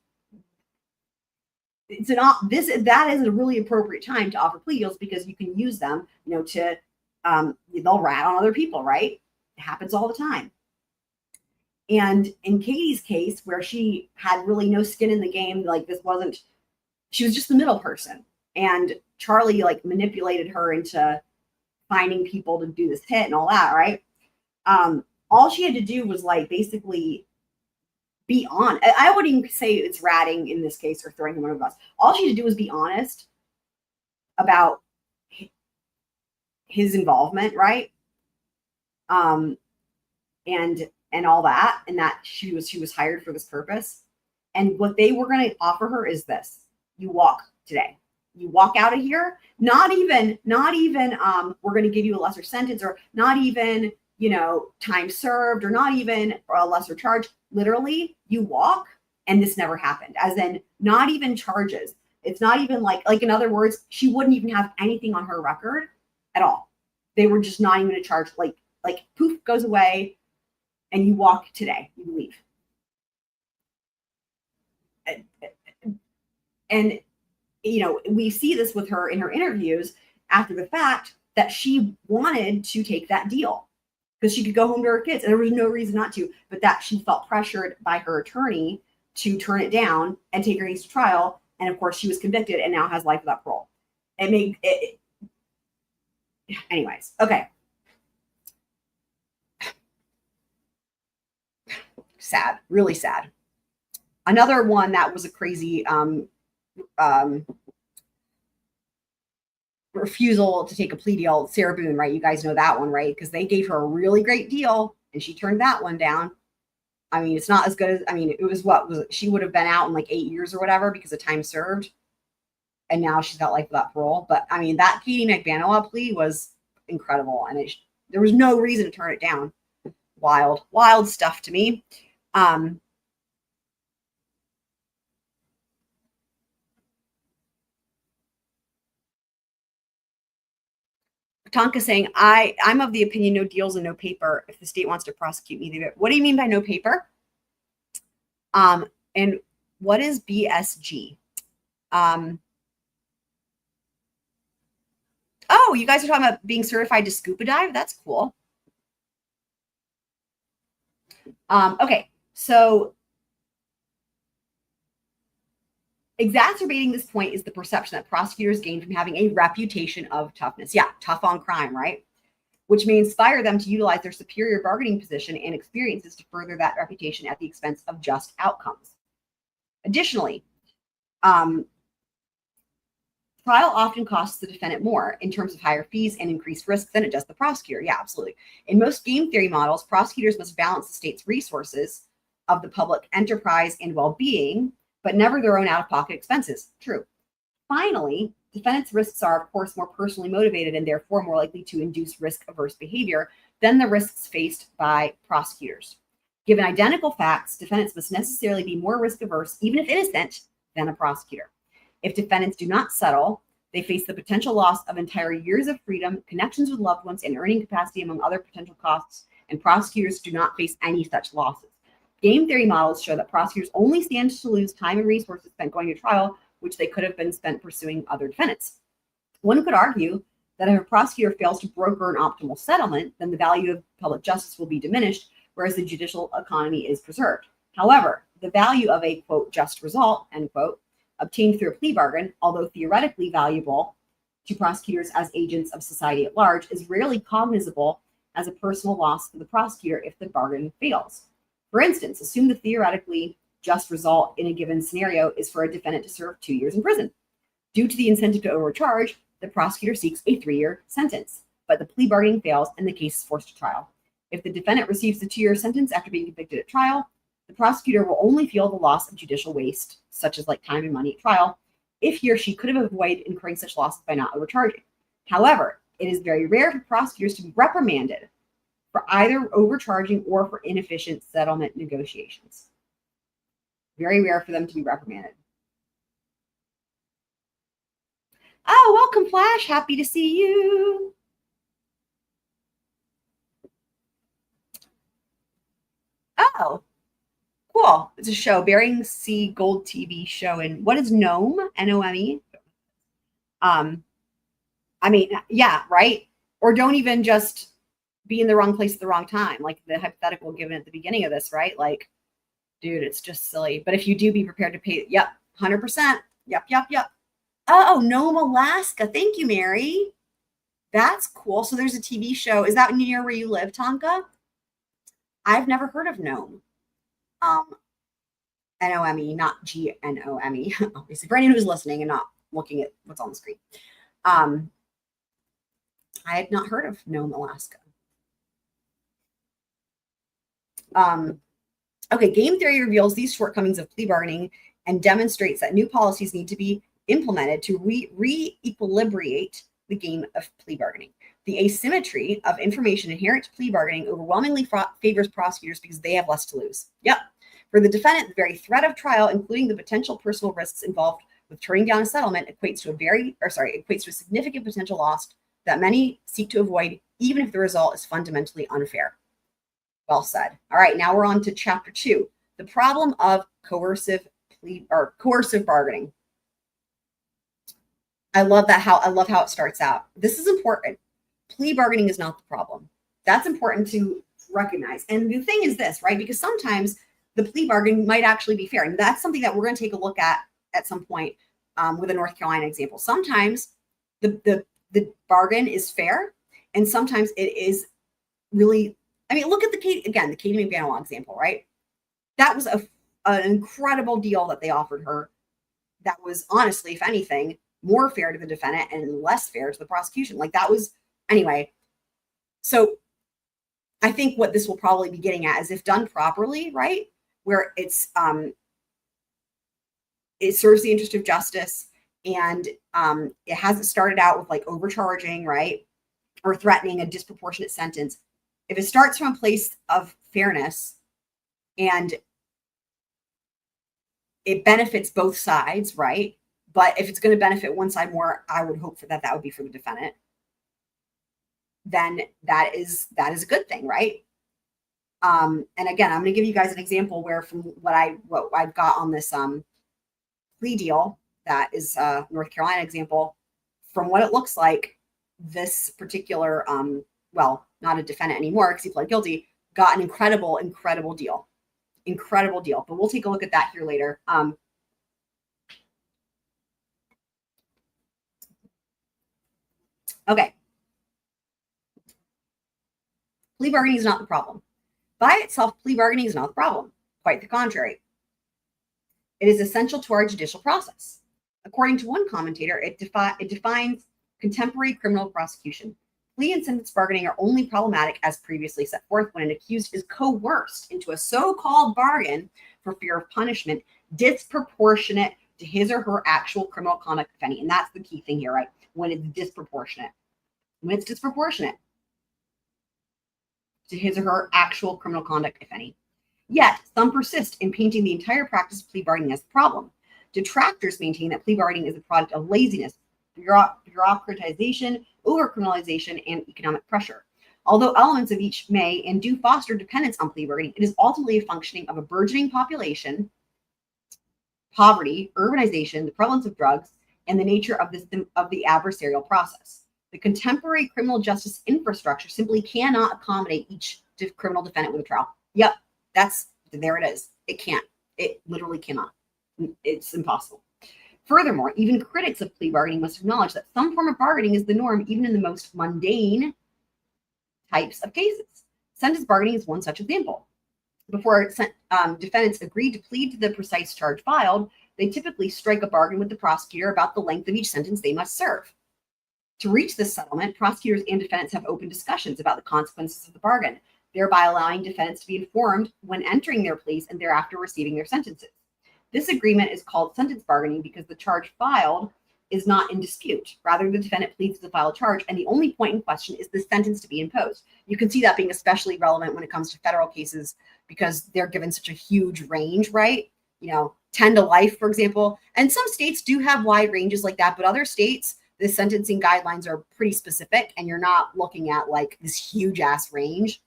That is a really appropriate time to offer plea deals, because you can use them, to they'll rat on other people, right? It happens all the time. And in Katie's case, where she had really no skin in the game, like she was just the middle person. And Charlie like manipulated her into finding people to do this hit and all that, right? All she had to do was like basically be honest. I wouldn't even say it's ratting in this case or throwing him under the bus. All she had to do was be honest about his involvement, right? And all that, and that she was hired for this purpose. And what they were going to offer her is this: you walk today. You walk out of here. Not even we're going to give you a lesser sentence, or not even, time served, or not even a lesser charge. Literally, you walk, and this never happened. As in, not even charges. It's not even like in other words, she wouldn't even have anything on her record at all. They were just not even a charge. Like poof, goes away, and you walk today. You leave. And we see this with her in her interviews after the fact, that she wanted to take that deal because she could go home to her kids, and there was no reason not to, but that she felt pressured by her attorney to turn it down and take her case to trial. And of course, she was convicted and now has life without parole. Anyways, okay. Sad, really sad. Another one that was a crazy refusal to take a plea deal, Sarah Boone, right? You guys know that one, right? Because they gave her a really great deal and she turned that one down. I mean, it's not as good as, it was she would have been out in like 8 years or whatever because of time served. And now she's got life without parole. But that Katie McBanoa plea was incredible. And there was no reason to turn it down. Wild stuff to me. Tonka saying, I'm of the opinion no deals and no paper if the state wants to prosecute me. What do you mean by no paper? And what is BSG? Oh, you guys are talking about being certified to scuba dive? That's cool. Okay, so exacerbating this point is the perception that prosecutors gain from having a reputation of toughness. Yeah, tough on crime, right? Which may inspire them to utilize their superior bargaining position and experiences to further that reputation at the expense of just outcomes. Additionally, trial often costs the defendant more in terms of higher fees and increased risk than it does the prosecutor. Yeah, absolutely. In most game theory models, prosecutors must balance the state's resources of the public enterprise and well-being, but never their own out-of-pocket expenses. True. Finally, defendants' risks are, of course, more personally motivated and therefore more likely to induce risk-averse behavior than the risks faced by prosecutors. Given identical facts, defendants must necessarily be more risk-averse, even if innocent, than a prosecutor. If defendants do not settle, they face the potential loss of entire years of freedom, connections with loved ones, and earning capacity, among other potential costs, and prosecutors do not face any such losses. Game theory models show that prosecutors only stand to lose time and resources spent going to trial, which they could have been spent pursuing other defendants. One could argue that if a prosecutor fails to broker an optimal settlement, then the value of public justice will be diminished, whereas the judicial economy is preserved. However, the value of a, quote, just result, end quote, obtained through a plea bargain, although theoretically valuable to prosecutors as agents of society at large, is rarely cognizable as a personal loss to the prosecutor if the bargain fails. For instance, assume the theoretically just result in a given scenario is for a defendant to serve 2 years in prison. Due to the incentive to overcharge, the prosecutor seeks a 3-year sentence, but the plea bargaining fails and the case is forced to trial. If the defendant receives the 2-year sentence after being convicted at trial, the prosecutor will only feel the loss of judicial waste, such as like time and money at trial, if he or she could have avoided incurring such losses by not overcharging. However, it is very rare for prosecutors to be reprimanded for either overcharging or for inefficient settlement negotiations. Very rare for them to be reprimanded. Oh, welcome, Flash. Happy to see you. Oh, cool. It's a show, Bering Sea Gold TV show. And what is Nome? Nome? Yeah, right? Or don't even just be in the wrong place at the wrong time, like the hypothetical given at the beginning of this, right? Like, dude, it's just silly. But if you do, be prepared to pay. Yep, 100%. Yep. Oh, Nome, Alaska. Thank you, Mary. That's cool. So there's a TV show. Is that near where you live, Tonka? I've never heard of Nome. Nome, not Gnome. Obviously, for anyone who's listening and not looking at what's on the screen. I had not heard of Nome, Alaska. Okay, game theory reveals these shortcomings of plea bargaining and demonstrates that new policies need to be implemented to re-equilibrate the game of plea bargaining. The asymmetry of information inherent to plea bargaining overwhelmingly favors prosecutors because they have less to lose. Yep. For the defendant, the very threat of trial, including the potential personal risks involved with turning down a settlement, equates to a significant potential loss that many seek to avoid, even if the result is fundamentally unfair. Well said. All right, now we're on to chapter 2, the problem of coercive bargaining. I love how it starts out. This is important. Plea bargaining is not the problem. That's important to recognize. And the thing is this, right? Because sometimes the plea bargain might actually be fair. And that's something that we're going to take a look at some point with a North Carolina example. Sometimes the bargain is fair, and sometimes it is really, I mean, look at the Katie McBanaway example, right? That was an incredible deal that they offered her. That was honestly, if anything, more fair to the defendant and less fair to the prosecution. Like that was, anyway. So I think what this will probably be getting at is if done properly, right, where it's it serves the interest of justice, and it hasn't started out with like overcharging, right, or threatening a disproportionate sentence. If it starts from a place of fairness and it benefits both sides, right? But if it's going to benefit one side more, I would hope that would be for the defendant. Then that is a good thing, right? And again, I'm going to give you guys an example where from what I've got on this plea deal, that is North Carolina example. From what it looks like, this particular well, not a defendant anymore because he pled guilty, got an incredible deal. But we'll take a look at that here later. Okay. Plea bargaining is not the problem. By itself, plea bargaining is not the problem. Quite the contrary. It is essential to our judicial process. According to one commentator, it defines contemporary criminal prosecution. Plea and sentence bargaining are only problematic, as previously set forth, when an accused is coerced into a so-called bargain for fear of punishment disproportionate to his or her actual criminal conduct, if any. And that's the key thing here, right? When it's disproportionate. When it's disproportionate to his or her actual criminal conduct, if any. Yet, some persist in painting the entire practice of plea bargaining as the problem. Detractors maintain that plea bargaining is a product of laziness, bureaucratization, over-criminalization, and economic pressure. Although elements of each may and do foster dependence on plea bargaining, it is ultimately a functioning of a burgeoning population, poverty, urbanization, the prevalence of drugs, and the nature of the adversarial process. The contemporary criminal justice infrastructure simply cannot accommodate each criminal defendant with a trial. Yep, there it is. It can't. It literally cannot. It's impossible. Furthermore, even critics of plea bargaining must acknowledge that some form of bargaining is the norm, even in the most mundane types of cases. Sentence bargaining is one such example. Before defendants agree to plead to the precise charge filed, they typically strike a bargain with the prosecutor about the length of each sentence they must serve. To reach this settlement, prosecutors and defendants have open discussions about the consequences of the bargain, thereby allowing defendants to be informed when entering their pleas and thereafter receiving their sentences. This agreement is called sentence bargaining because the charge filed is not in dispute. Rather, the defendant pleads to file a charge, and the only point in question is the sentence to be imposed. You can see that being especially relevant when it comes to federal cases because they're given such a huge range, right? 10 to life, for example. And some states do have wide ranges like that, but other states, the sentencing guidelines are pretty specific, and you're not looking at like this huge ass range.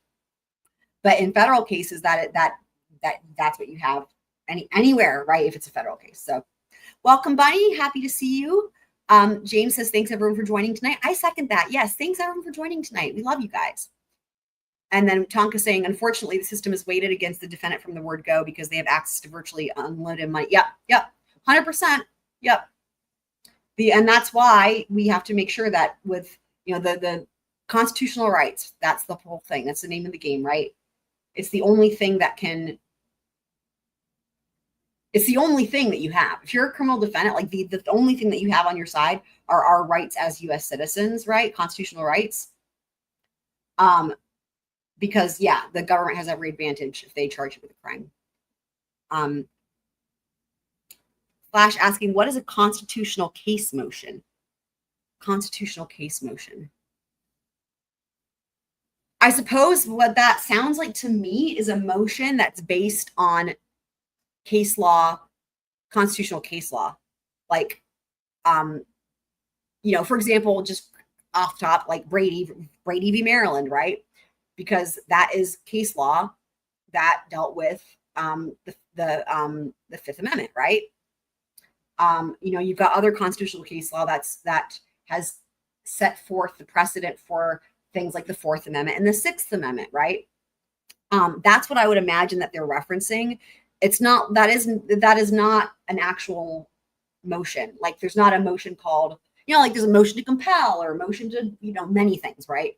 But in federal cases, that's what you have anywhere, right? If it's a federal case. So welcome, Bunny. Happy to see you. James says, thanks everyone for joining tonight. I second that. Yes, thanks everyone for joining tonight. We love you guys. And then Tonka saying, unfortunately, the system is weighted against the defendant from the word go because they have access to virtually unlimited money. Yep. 100%. Yep. And that's why we have to make sure that with, the constitutional rights, that's the whole thing. That's the name of the game, right? It's the only thing that can It's the only thing that you have. If you're a criminal defendant, like the only thing that you have on your side are our rights as U.S. citizens, right? Constitutional rights. Because yeah, the government has every advantage if they charge you with a crime. Flash asking, what is a constitutional case motion? Constitutional case motion. I suppose what that sounds like to me is a motion that's based on case law, constitutional case law. Like, for example, just off top, like Brady v. Maryland, right? Because that is case law that dealt with the Fifth Amendment, right? You've got other constitutional case law that has set forth the precedent for things like the Fourth Amendment and the Sixth Amendment, right? That's what I would imagine that they're referencing. It's not, that is not an actual motion. Like there's not a motion called, like there's a motion to compel or a motion to, many things, right?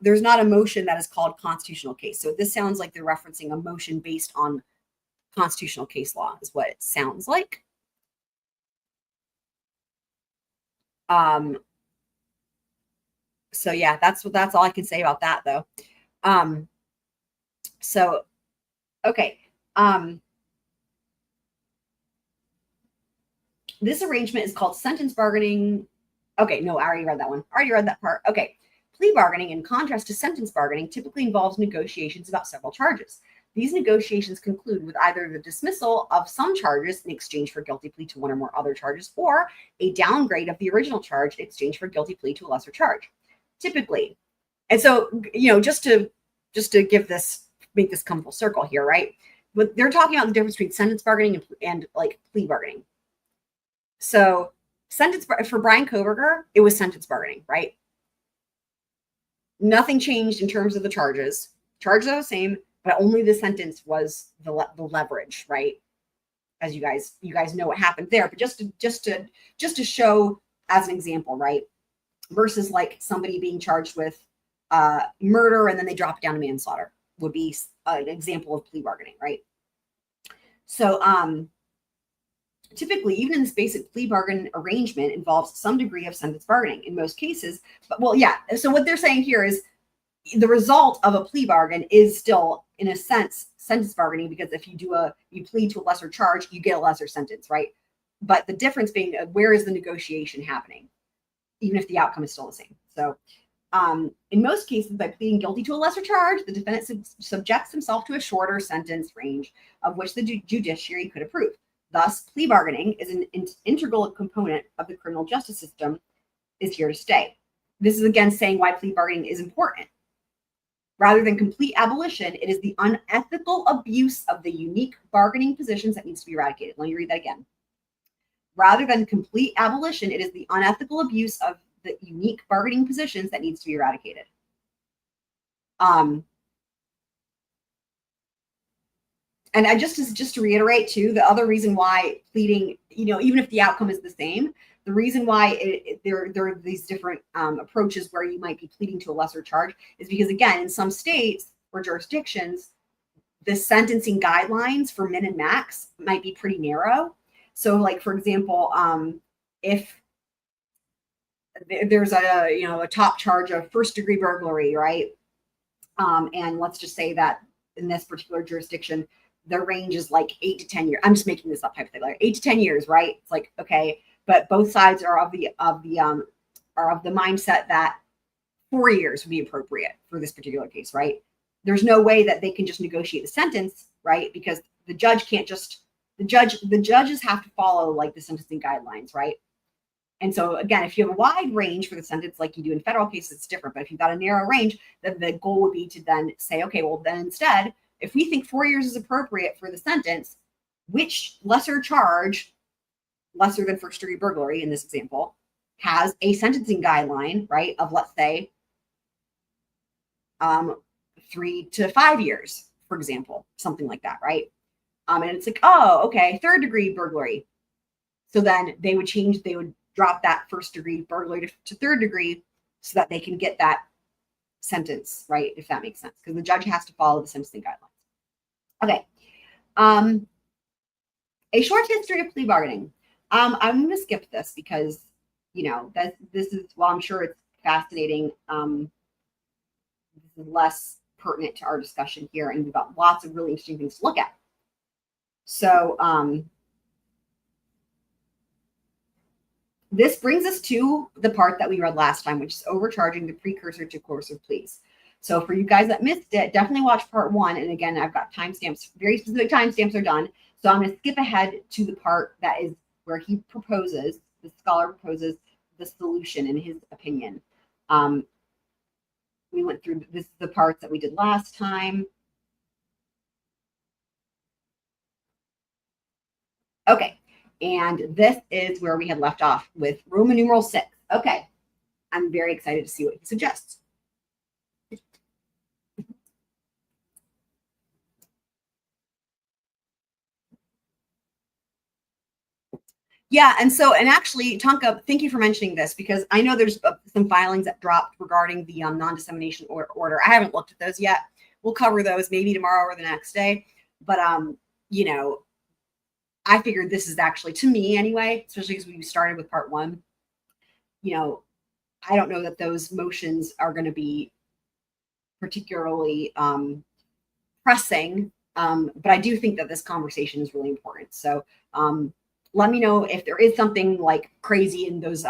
There's not a motion that is called constitutional case. So this sounds like they're referencing a motion based on constitutional case law is what it sounds like. So yeah, that's all I can say about that though. So, okay. This arrangement is called sentence bargaining. Okay, no, I already read that one. I already read that part. Okay. Plea bargaining, in contrast to sentence bargaining, typically involves negotiations about several charges. These negotiations conclude with either the dismissal of some charges in exchange for guilty plea to one or more other charges, or a downgrade of the original charge in exchange for guilty plea to a lesser charge. Typically. And so, just to make this come full circle here, right? But they're talking about the difference between sentence bargaining and like plea bargaining. So for Bryan Kohberger, it was sentence bargaining, right? Nothing changed in terms of the charges. Charges are the same, but only the sentence was the leverage, right? As you guys know what happened there. But just to show as an example, right? Versus like somebody being charged with murder and then they drop it down to manslaughter would be an example of plea bargaining, right? So typically, even in this basic plea bargain arrangement involves some degree of sentence bargaining in most cases. But well, yeah. So what they're saying here is the result of a plea bargain is still, in a sense, sentence bargaining, because if you plead to a lesser charge, you get a lesser sentence, right? But the difference being where is the negotiation happening, even if the outcome is still the same. So in most cases, by pleading guilty to a lesser charge, the defendant subjects himself to a shorter sentence range of which the judiciary could approve. Thus, plea bargaining is an integral component of the criminal justice system, is here to stay. This is again saying why plea bargaining is important. Rather than complete abolition, it is the unethical abuse of the unique bargaining positions that needs to be eradicated. Let me read that again. Rather than complete abolition, it is the unethical abuse of the unique bargaining positions that needs to be eradicated. And I just to reiterate too, the other reason why pleading, even if the outcome is the same, the reason why there are these different approaches where you might be pleading to a lesser charge is because, again, in some states or jurisdictions, the sentencing guidelines for min and max might be pretty narrow. So, like, for example, if there's a top charge of first-degree burglary, right? And let's just say that in this particular jurisdiction, the range is like 8 to 10 years. I'm just making this up hypothetically. 8 to 10 years, right? It's like, okay, but both sides are of the mindset that 4 years would be appropriate for this particular case, right? There's no way that they can just negotiate the sentence, right? Because the judge can't just the judges have to follow like the sentencing guidelines, right? And so again, if you have a wide range for the sentence like you do in federal cases, it's different. But if you've got a narrow range, then the goal would be to then say, okay, well then instead, if we think 4 years is appropriate for the sentence, which lesser charge, lesser than first-degree burglary in this example, has a sentencing guideline, right, of let's say 3 to 5 years, for example, something like that, right? And it's like, oh, okay, third-degree burglary. So then they would drop that first-degree burglary to third degree so that they can get that sentence, right, if that makes sense, because the judge has to follow the sentencing guidelines. Okay. A short history of plea bargaining. I'm going to skip this because, you know, this is, well, I'm sure it's fascinating. This is less pertinent to our discussion here, and we've got lots of really interesting things to look at. So this brings us to the part that we read last time, which is overcharging, the precursor to coercive pleas. So for you guys that missed it, definitely watch part 1. And again, I've got timestamps, very specific timestamps are done. So I'm going to skip ahead to the part that is where he proposes, the scholar proposes the solution in his opinion. We went through, this is the parts that we did last time. Okay, and this is where we had left off with Roman numeral 6. Okay, I'm very excited to see what he suggests. Yeah, and actually, Tonka, thank you for mentioning this, because I know there's some filings that dropped regarding the non-dissemination order. I haven't looked at those yet. We'll cover those maybe tomorrow or the next day. But, you know, I figured this is actually, to me anyway, especially because we started with part 1, you know, I don't know that those motions are going to be particularly pressing, but I do think that this conversation is really important. So let me know if there is something like crazy in those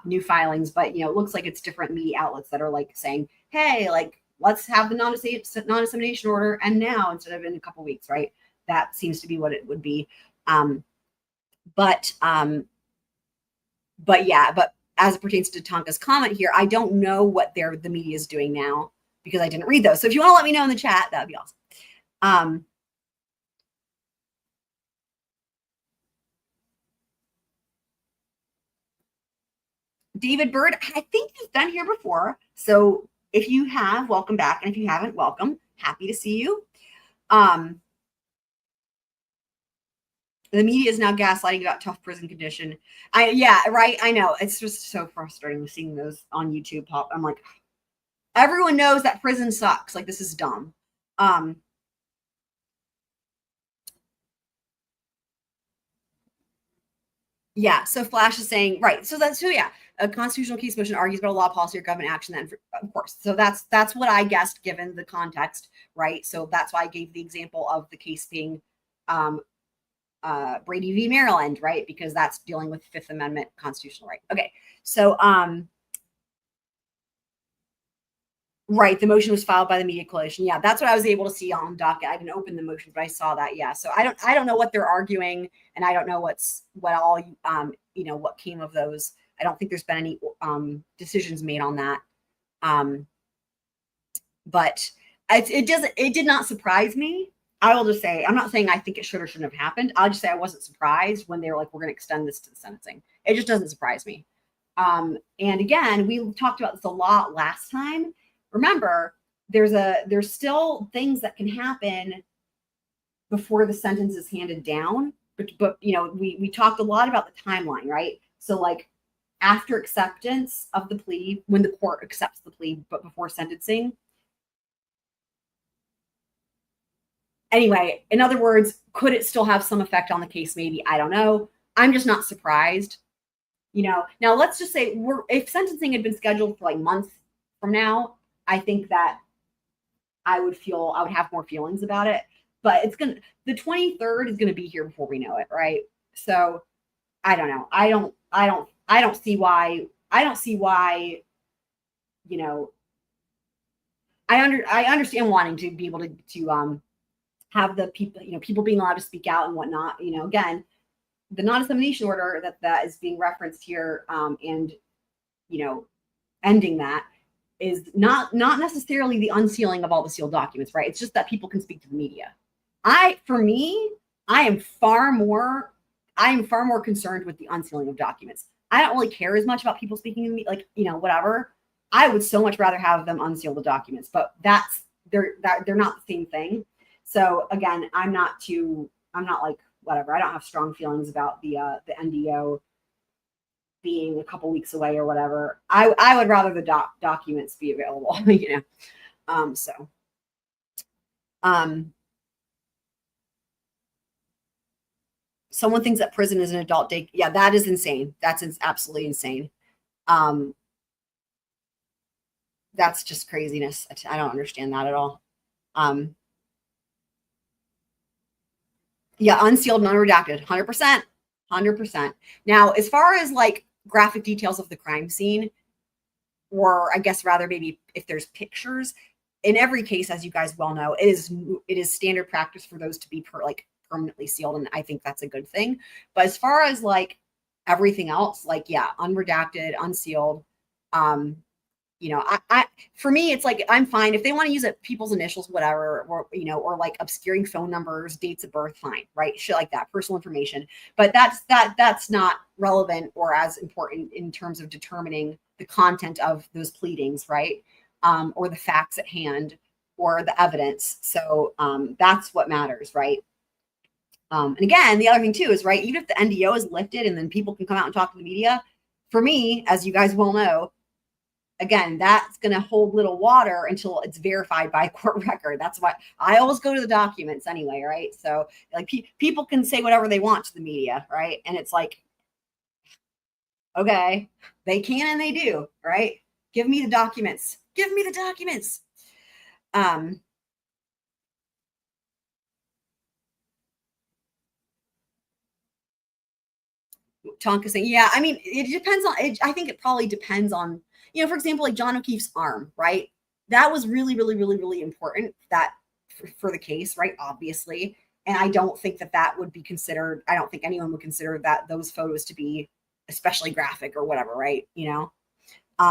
new filings, but, you know, it looks like it's different media outlets that are like saying, hey, like, let's have the non-dissemination order and now instead of in a couple weeks, right? That seems to be what it would be. But yeah, but as it pertains to Tonka's comment here, I don't know what the media is doing now because I didn't read those. So if you want to let me know in the chat, that would be awesome. David Bird, I think you've been here before. So if you have, welcome back. And if you haven't, welcome. Happy to see you. The media is now gaslighting about tough prison condition. Yeah, right. I know. It's just so frustrating seeing those on YouTube pop. I'm like, everyone knows that prison sucks. Like, this is dumb. Yeah, so Flash is saying, right. So yeah, a constitutional case motion argues about a law, policy, or government action. Then, of course, so that's what I guessed given the context, right? So that's why I gave the example of the case being Brady v. Maryland, right? Because that's dealing with Fifth Amendment constitutional right. Okay, so right, the motion was filed by the Media Coalition. Yeah, that's what I was able to see on docket. I didn't open the motion, but I saw that. Yeah, so I don't know what they're arguing, and I don't know what all you know, what came of those. I don't think there's been any decisions made on that. But it did not surprise me. I will just say, I'm not saying I think it should or shouldn't have happened. I'll just say I wasn't surprised when they were like, we're going to extend this to the sentencing. It just doesn't surprise me. And again, we talked about this a lot last time. Remember, there's still things that can happen before the sentence is handed down. But you know, we talked a lot about the timeline, right? So like after acceptance of the plea, when the court accepts the plea, but before sentencing. Anyway, in other words, could it still have some effect on the case? Maybe. I don't know. I'm just not surprised. You know, now let's just say if sentencing had been scheduled for like months from now, I think that I would have more feelings about it. But the 23rd is gonna be here before we know it, right? So I don't know. I don't see why, you know, I understand wanting to be able to have the people, you know, people being allowed to speak out and whatnot. You know, again, the non-dissemination order that is being referenced here, and you know, ending that is not necessarily the unsealing of all the sealed documents, right? It's just that people can speak to the media. For me, I am far more concerned with the unsealing of documents. I don't really care as much about people speaking to me, like, you know, whatever. I would so much rather have them unseal the documents, but they're not the same thing. So again, I'm not like, whatever. I don't have strong feelings about the NDO being a couple weeks away or whatever. I would rather the documents be available, you know. Someone thinks that prison is an adult day. Yeah, that is insane. That's absolutely insane. That's just craziness. I don't understand that at all. Yeah, unsealed, non-redacted, 100%, 100%. Now, as far as like graphic details of the crime scene, or I guess rather maybe if there's pictures, in every case, as you guys well know, it is standard practice for those to be permanently sealed, and I think that's a good thing. But as far as like everything else, like yeah, unredacted, unsealed, you know, I for me, it's like I'm fine if they want to use it, people's initials, whatever, or you know, or like obscuring phone numbers, dates of birth, fine, right? Shit like that, personal information. But that's not relevant or as important in terms of determining the content of those pleadings, right? Or the facts at hand or the evidence. So that's what matters, right? And again, the other thing too is, right, even if the NDO is lifted and then people can come out and talk to the media, for me, as you guys well know, again, that's going to hold little water until it's verified by court record. That's why I always go to the documents anyway, right? So like people can say whatever they want to the media, right? And it's like, okay, they can and they do, right? Give me the documents. Give me the documents. Tonka saying, yeah, I mean, it depends on, I think it probably depends on, you know, for example, like John O'Keefe's arm, right? That was really, really, really, really important that for the case, right? Obviously. And I don't think that would be considered, I don't think anyone would consider that those photos to be especially graphic or whatever, right? You know?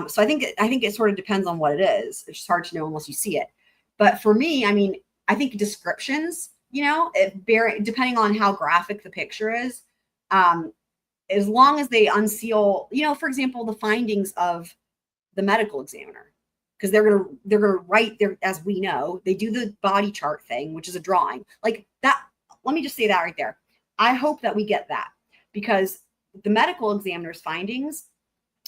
So I think it sort of depends on what it is. It's just hard to know unless you see it. But for me, I mean, I think descriptions, you know, depending on how graphic the picture is, as long as they unseal, you know, for example, the findings of the medical examiner, because they're gonna write their, as we know, they do the body chart thing, which is a drawing like that. Let me just say that right there. I hope that we get that, because the medical examiner's findings,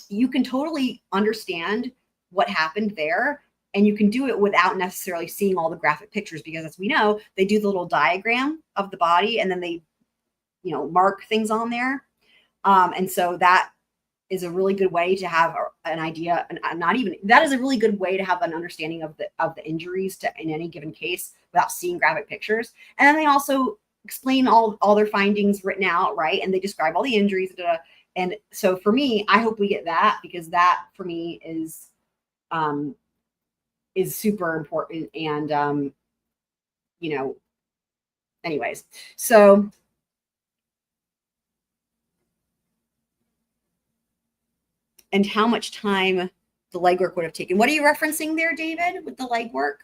you can totally understand what happened there, and you can do it without necessarily seeing all the graphic pictures, because as we know, they do the little diagram of the body and then they, you know, mark things on there. And so that is a really good way to have an idea, and that is a really good way to have an understanding of the injuries in any given case without seeing graphic pictures. And then they also explain all their findings written out, right? And they describe all the injuries. And so for me, I hope we get that, because that for me is super important. And you know, anyways, so and how much time the legwork would have taken. What are you referencing there, David, with the legwork?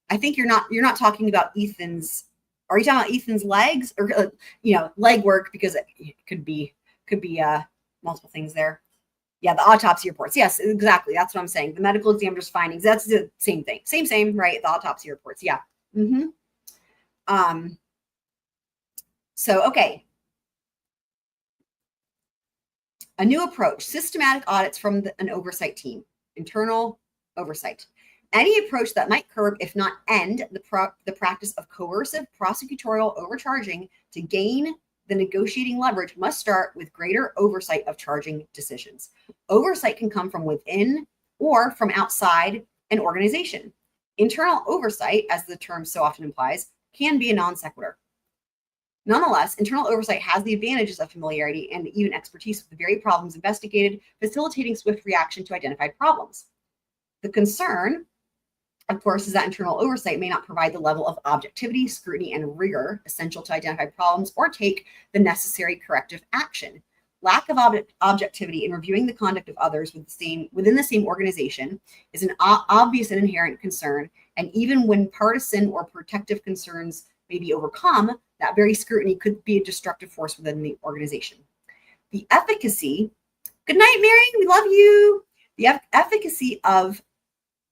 I think you're not talking about Ethan's. Are you talking about Ethan's legs, or you know, legwork, because it could be multiple things there. Yeah, the autopsy reports. Yes, exactly. That's what I'm saying. The medical examiner's findings. That's the same thing. Same, right? The autopsy reports. Yeah. So okay. A new approach, systematic audits from an oversight team, internal oversight. Any approach that might curb, if not end, the practice of coercive prosecutorial overcharging to gain the negotiating leverage must start with greater oversight of charging decisions. Oversight can come from within or from outside an organization. Internal oversight, as the term so often implies, can be a non sequitur. Nonetheless, internal oversight has the advantages of familiarity and even expertise with the very problems investigated, facilitating swift reaction to identified problems. The concern, of course, is that internal oversight may not provide the level of objectivity, scrutiny, and rigor essential to identify problems or take the necessary corrective action. Lack of objectivity in reviewing the conduct of others within the same organization is an obvious and inherent concern, and even when partisan or protective concerns may be overcome, that very scrutiny could be a destructive force within the organization. The efficacy, good night, Mary, we love you. The efficacy of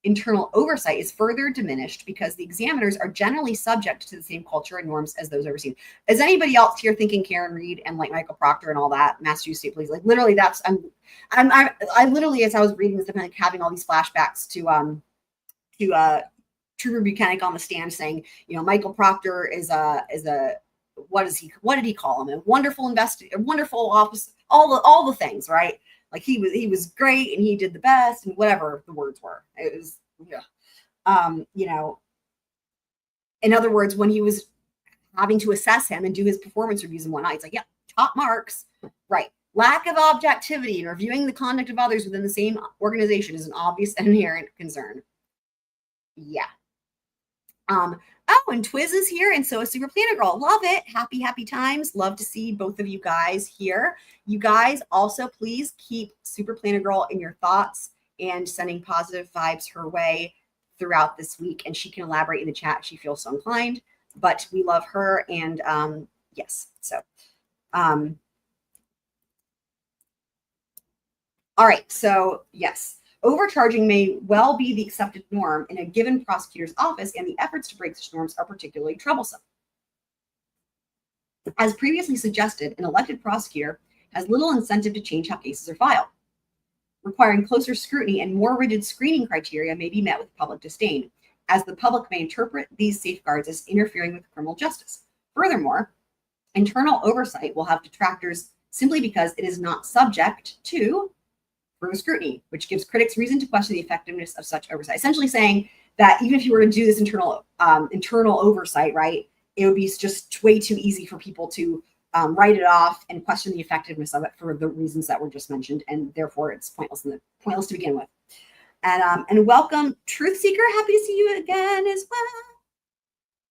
internal oversight is further diminished because the examiners are generally subject to the same culture and norms as those overseen. Is anybody else here thinking Karen Reed and like Michael Proctor and all that, Massachusetts State Police? Like literally, that's I literally, as I was reading this, I'm like having all these flashbacks to Trooper Buchanan on the stand saying, you know, Michael Proctor is a what did he call him? A wonderful a wonderful office, all the things, right? Like he was great and he did the best and whatever the words were. It was, you know, in other words, when he was having to assess him and do his performance reviews and whatnot, it's like, yeah, top marks, right? Lack of objectivity in reviewing the conduct of others within the same organization is an obvious and inherent concern. Yeah. Oh, and Twiz is here, and so is Super Planner Girl. Love it. Happy times. Love to see both of you guys here. You guys also please keep Super Planner Girl in your thoughts and sending positive vibes her way throughout this week. And she can elaborate in the chat if she feels so inclined. But we love her, and yes. So, all right. So yes. Overcharging may well be the accepted norm in a given prosecutor's office, and the efforts to break such norms are particularly troublesome. As previously suggested, an elected prosecutor has little incentive to change how cases are filed. Requiring closer scrutiny and more rigid screening criteria may be met with public disdain, as the public may interpret these safeguards as interfering with criminal justice. Furthermore, internal oversight will have detractors simply because it is not subject to further scrutiny, which gives critics reason to question the effectiveness of such oversight. Essentially saying that even if you were to do this internal oversight, right, it would be just way too easy for people to write it off and question the effectiveness of it for the reasons that were just mentioned, and therefore it's pointless to begin with. And welcome, Truth Seeker. Happy to see you again as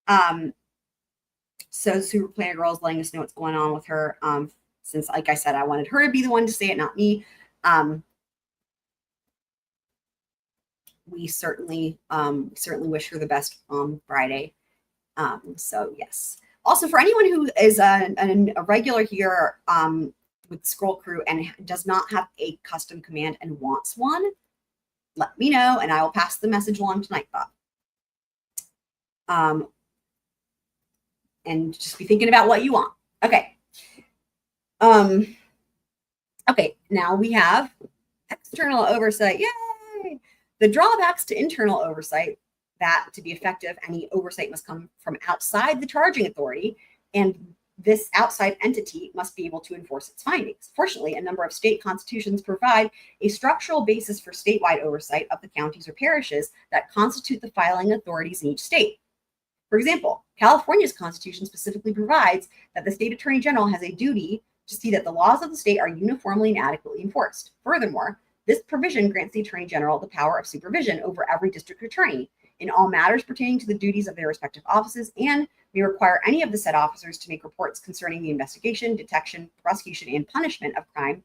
well. So Super Planner Girl is letting us know what's going on with her. Since, like I said, I wanted her to be the one to say it, not me. We certainly wish her the best on Friday. So yes. Also, for anyone who is a regular here with Scroll Crew and does not have a custom command and wants one, let me know and I will pass the message along to Nightbot. And just be thinking about what you want. Okay. Okay, now we have external oversight. Yay! The drawbacks to internal oversight, that to be effective, any oversight must come from outside the charging authority, and this outside entity must be able to enforce its findings. Fortunately, a number of state constitutions provide a structural basis for statewide oversight of the counties or parishes that constitute the filing authorities in each state. For example, California's constitution specifically provides that the state attorney general has a duty to see that the laws of the state are uniformly and adequately enforced. Furthermore, this provision grants the attorney general the power of supervision over every district attorney in all matters pertaining to the duties of their respective offices, and may require any of the said officers to make reports concerning the investigation, detection, prosecution, and punishment of crime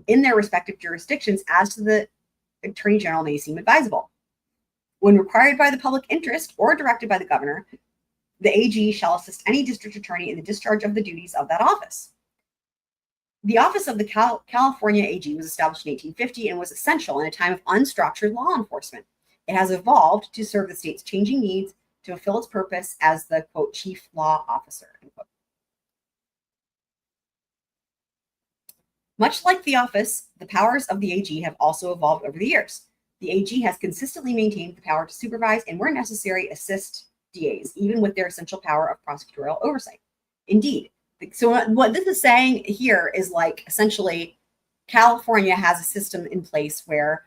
in their respective jurisdictions as to the attorney general may seem advisable. When required by the public interest or directed by the governor, the AG shall assist any district attorney in the discharge of the duties of that office. The office of the California AG was established in 1850 and was essential in a time of unstructured law enforcement. It has evolved to serve the state's changing needs to fulfill its purpose as the, quote, chief law officer, unquote. Much like the office, the powers of the AG have also evolved over the years. The AG has consistently maintained the power to supervise and, where necessary, assist DAs, even with their essential power of prosecutorial oversight. Indeed, so what this is saying here is like essentially California has a system in place where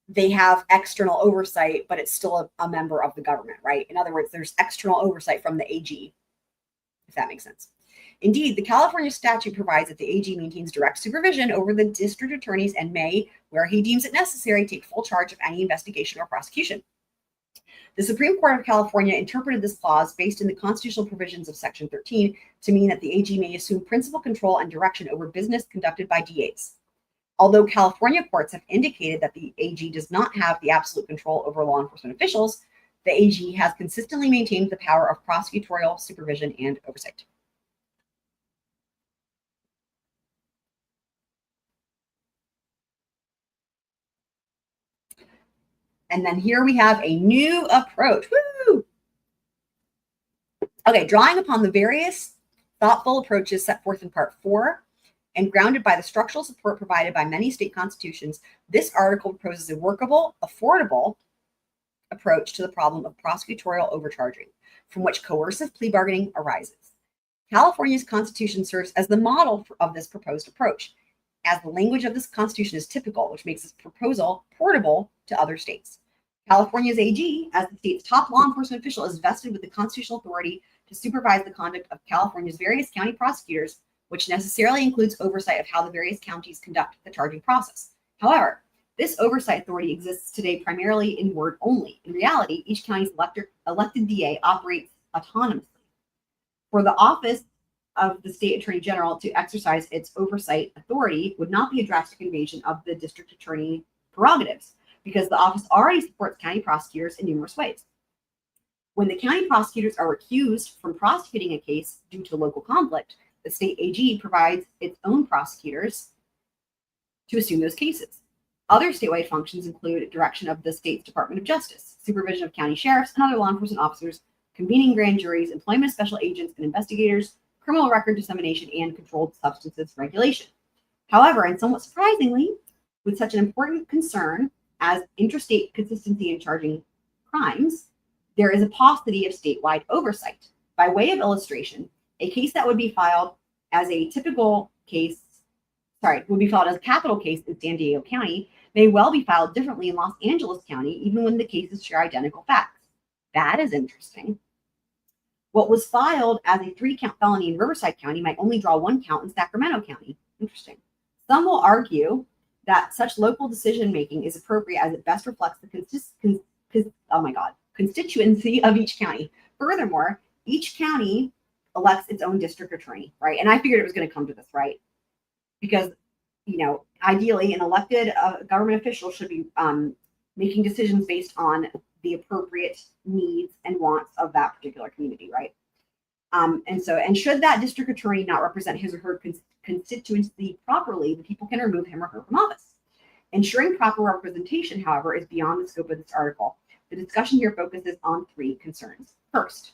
they have external oversight, but it's still a member of the government, right? In other words, there's external oversight from the AG, if that makes sense. Indeed, the California statute provides that the AG maintains direct supervision over the district attorneys and may, where he deems it necessary, take full charge of any investigation or prosecution. The Supreme Court of California interpreted this clause based in the constitutional provisions of Section 13 to mean that the AG may assume principal control and direction over business conducted by DAs. Although California courts have indicated that the AG does not have the absolute control over law enforcement officials, the AG has consistently maintained the power of prosecutorial supervision and oversight. And then here we have a new approach. Woo! Okay, drawing upon the various thoughtful approaches set forth in Part 4 and grounded by the structural support provided by many state constitutions, this article proposes a workable, affordable approach to the problem of prosecutorial overcharging. from which coercive plea bargaining arises. California's Constitution serves as the model of this proposed approach, as the language of this Constitution is typical, which makes this proposal portable to other states. California's AG, as the state's top law enforcement official, is vested with the constitutional authority to supervise the conduct of California's various county prosecutors, which necessarily includes oversight of how the various counties conduct the charging process. However, this oversight authority exists today primarily in word only. In reality, each county's elected DA operates autonomously. For the office of the state attorney general to exercise its oversight authority would not be a drastic invasion of the district attorney prerogatives, because the office already supports county prosecutors in numerous ways. When the county prosecutors are recused from prosecuting a case due to local conflict, the state AG provides its own prosecutors to assume those cases. Other statewide functions include direction of the state's Department of Justice, supervision of county sheriffs and other law enforcement officers, convening grand juries, employment of special agents and investigators, criminal record dissemination, and controlled substances regulation. However, and somewhat surprisingly, with such an important concern as interstate consistency in charging crimes, there is a paucity of statewide oversight. By way of illustration, a case that would be filed as a typical case, would be filed as a capital case in San Diego County may well be filed differently in Los Angeles County, even when the cases share identical facts. That is interesting. What was filed as a 3-count felony in Riverside County might only draw 1 count in Sacramento County. Interesting. Some will argue that such local decision-making is appropriate as it best reflects the constituency of each county. Furthermore, each county elects its own district attorney, right? And I figured it was going to come to this, right? Because, ideally, an elected government official should be making decisions based on the appropriate needs and wants of that particular community, right? And should that district attorney not represent his or her constituency properly, the people can remove him or her from office. Ensuring proper representation, however, is beyond the scope of this article. The discussion here focuses on 3 concerns. First,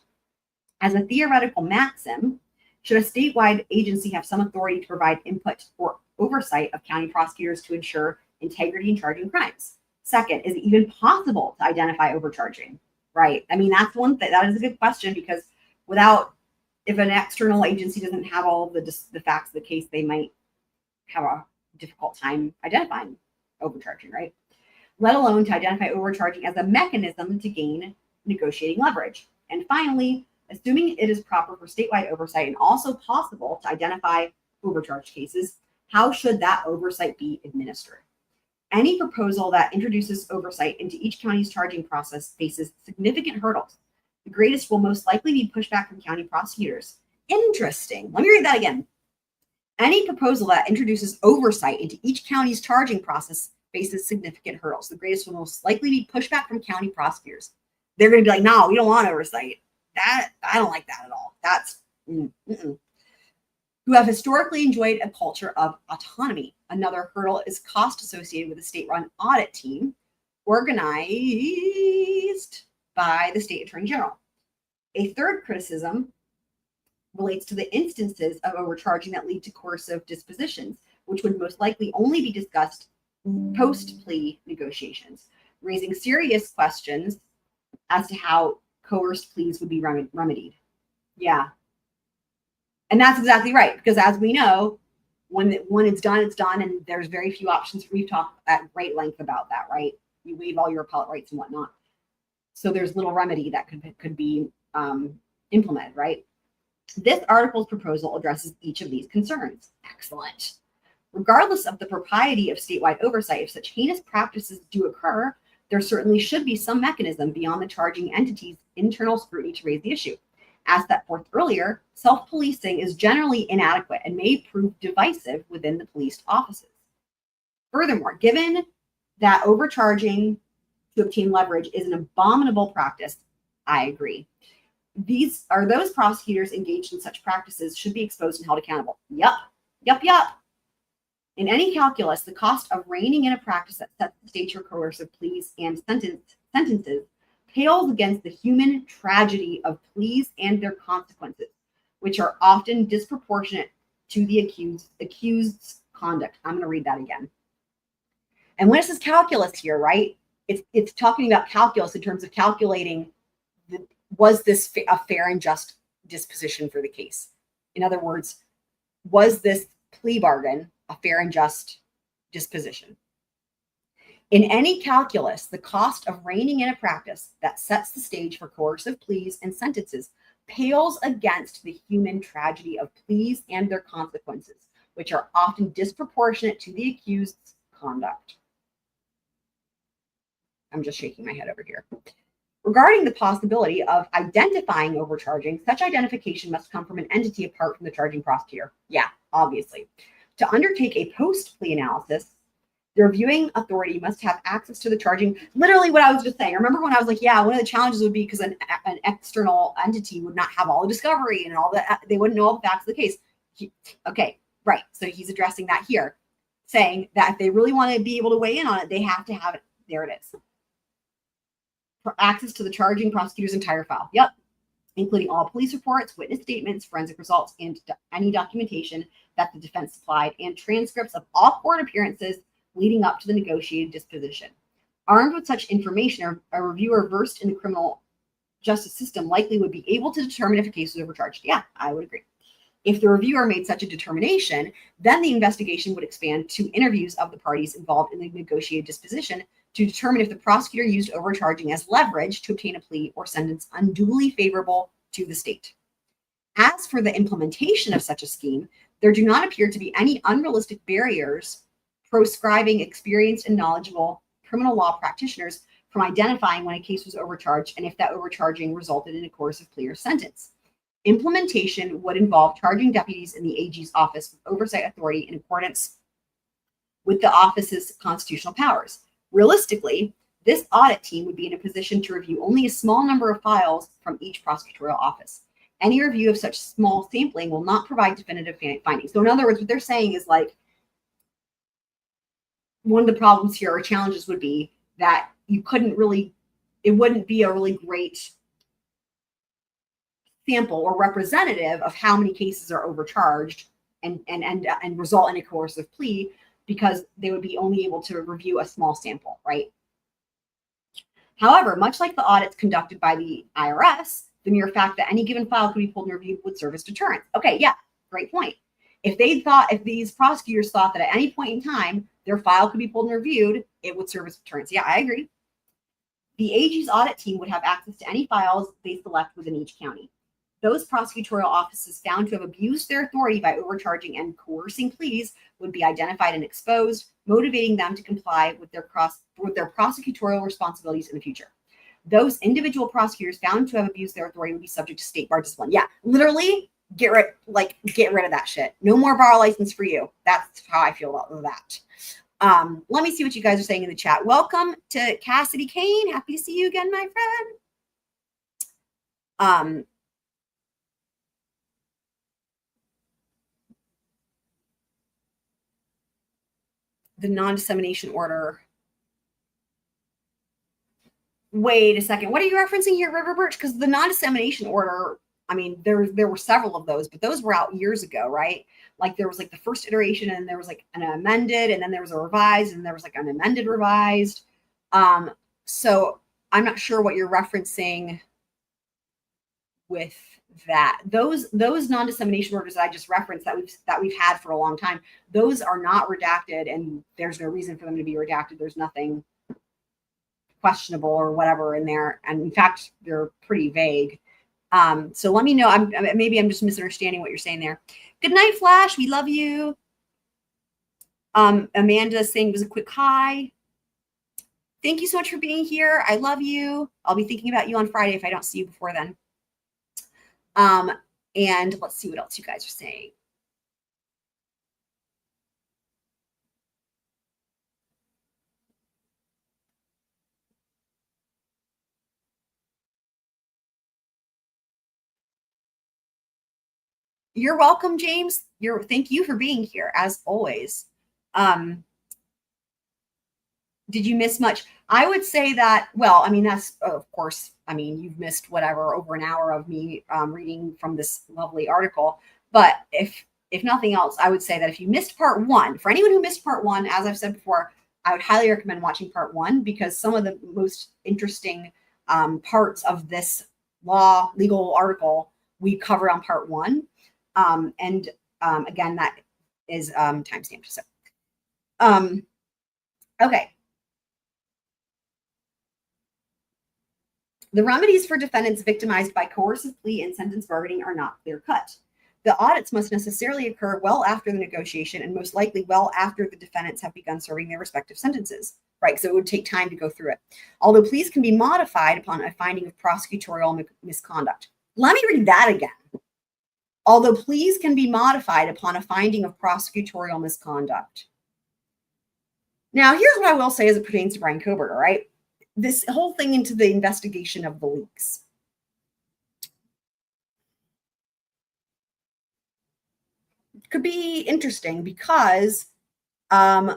as a theoretical maxim, should a statewide agency have some authority to provide input or oversight of county prosecutors to ensure integrity in charging crimes? Second, is it even possible to identify overcharging? Right. I mean, that's one thing. That is a good question, because if an external agency doesn't have all the facts of the case, they might have a difficult time identifying overcharging, right? Let alone to identify overcharging as a mechanism to gain negotiating leverage. And finally, assuming it is proper for statewide oversight and also possible to identify overcharge cases, how should that oversight be administered? Any proposal that introduces oversight into each county's charging process faces significant hurdles. The greatest will most likely be pushback from county prosecutors. Interesting. Let me read that again. Any proposal that introduces oversight into each county's charging process faces significant hurdles. The greatest will most likely be pushback from county prosecutors. They're going to be like, no, we don't want oversight. I don't like that at all. That's who have historically enjoyed a culture of autonomy. Another hurdle is cost associated with a state-run audit team organized by the state attorney general. A third criticism relates to the instances of overcharging that lead to coercive dispositions, which would most likely only be discussed post-plea negotiations, raising serious questions as to how coerced pleas would be remedied. Yeah. And that's exactly right, because as we know, when it's done, it's done, and there's very few options. We've talked at great length about that, right? You waive all your appellate rights and whatnot. So there's little remedy that could be implemented, right? This article's proposal addresses each of these concerns. Excellent. Regardless of the propriety of statewide oversight, if such heinous practices do occur, there certainly should be some mechanism beyond the charging entity's internal scrutiny to raise the issue. As set forth earlier, self-policing is generally inadequate and may prove divisive within the policed offices. Furthermore, given that overcharging to obtain leverage is an abominable practice, I agree. Those prosecutors engaged in such practices should be exposed and held accountable. Yup. In any calculus, the cost of reining in a practice that sets the stage for coercive pleas and sentences pales against the human tragedy of pleas and their consequences, which are often disproportionate to the accused's conduct. I'm going to read that again. And when it says calculus here, right, it's talking about calculus in terms of calculating was this a fair and just disposition for the case? In other words, was this plea bargain a fair and just disposition? In any calculus, the cost of reining in a practice that sets the stage for coercive pleas and sentences pales against the human tragedy of pleas and their consequences, which are often disproportionate to the accused's conduct. I'm just shaking my head over here. Regarding the possibility of identifying overcharging, such identification must come from an entity apart from the charging prosecutor. Yeah, obviously. To undertake a post-plea analysis, the reviewing authority must have access to the charging. Literally what I was just saying. Remember when I was like, yeah, one of the challenges would be because an external entity would not have all the discovery and all that. They wouldn't know all the facts of the case. Okay, right. So he's addressing that here, saying that if they really want to be able to weigh in on it, they have to have it. There it is. For access to the charging prosecutor's entire file. Yep. Including all police reports, witness statements, forensic results, and any documentation that the defense supplied, and transcripts of all court appearances leading up to the negotiated disposition. Armed with such information, a reviewer versed in the criminal justice system likely would be able to determine if a case was overcharged. Yeah, I would agree. If the reviewer made such a determination, then the investigation would expand to interviews of the parties involved in the negotiated disposition to determine if the prosecutor used overcharging as leverage to obtain a plea or sentence unduly favorable to the state. As for the implementation of such a scheme, there do not appear to be any unrealistic barriers proscribing experienced and knowledgeable criminal law practitioners from identifying when a case was overcharged and if that overcharging resulted in a coercive plea or sentence. Implementation would involve charging deputies in the AG's office with oversight authority in accordance with the office's constitutional powers. Realistically, this audit team would be in a position to review only a small number of files from each prosecutorial office. Any review of such small sampling will not provide definitive findings. So in other words, what they're saying is like, one of the problems here or challenges would be that you couldn't really, it wouldn't be a really great sample or representative of how many cases are overcharged and result in a coercive plea, because they would be only able to review a small sample, right? However, much like the audits conducted by the IRS, the mere fact that any given file could be pulled and reviewed would serve as deterrent. Okay, yeah, great point. If these prosecutors thought that at any point in time their file could be pulled and reviewed, it would serve as deterrence. Yeah, I agree. The AG's audit team would have access to any files they select within each county. Those prosecutorial offices found to have abused their authority by overcharging and coercing pleas would be identified and exposed, motivating them to comply with their prosecutorial responsibilities in the future. Those individual prosecutors found to have abused their authority would be subject to state bar discipline. Yeah, literally, get rid of that shit. No more bar license for you. That's how I feel about that. Let me see what you guys are saying in the chat. Welcome to Cassidy Kane. Happy to see you again, my friend. The non-dissemination order. Wait a second. What are you referencing here, River Birch? Because the non-dissemination order, I mean, there were several of those, but those were out years ago, right? Like there was like the first iteration, and there was like an amended, and then there was a revised, and there was like an amended revised. So I'm not sure what you're referencing with that. Those non-dissemination orders that I just referenced that we've had for a long time, those are not redacted, and there's no reason for them to be redacted. There's nothing questionable or whatever in there, and in fact, they're pretty vague. So let me know. Maybe I'm just misunderstanding what you're saying there. Good night, Flash. We love you. Amanda saying it was a quick hi. Thank you so much for being here. I love you. I'll be thinking about you on Friday if I don't see you before then. And let's see what else you guys are saying. You're welcome, James. Thank you for being here as always. Did you miss much? I would say that, well, I mean, that's, of course, I mean, you've missed whatever, over an hour of me reading from this lovely article. But if nothing else, I would say that if you missed part one, for anyone who missed part one, as I've said before, I would highly recommend watching part one, because some of the most interesting parts of this legal article we covered on part 1. Again, that is timestamped. So, okay. The remedies for defendants victimized by coercive plea and sentence bargaining are not clear-cut. The audits must necessarily occur well after the negotiation and most likely well after the defendants have begun serving their respective sentences, right? So it would take time to go through it. Although pleas can be modified upon a finding of prosecutorial misconduct. Let me read that again. Although pleas can be modified upon a finding of prosecutorial misconduct. Now, here's what I will say as it pertains to Bryan Kohberger, right? This whole thing into the investigation of the leaks. It could be interesting because I'm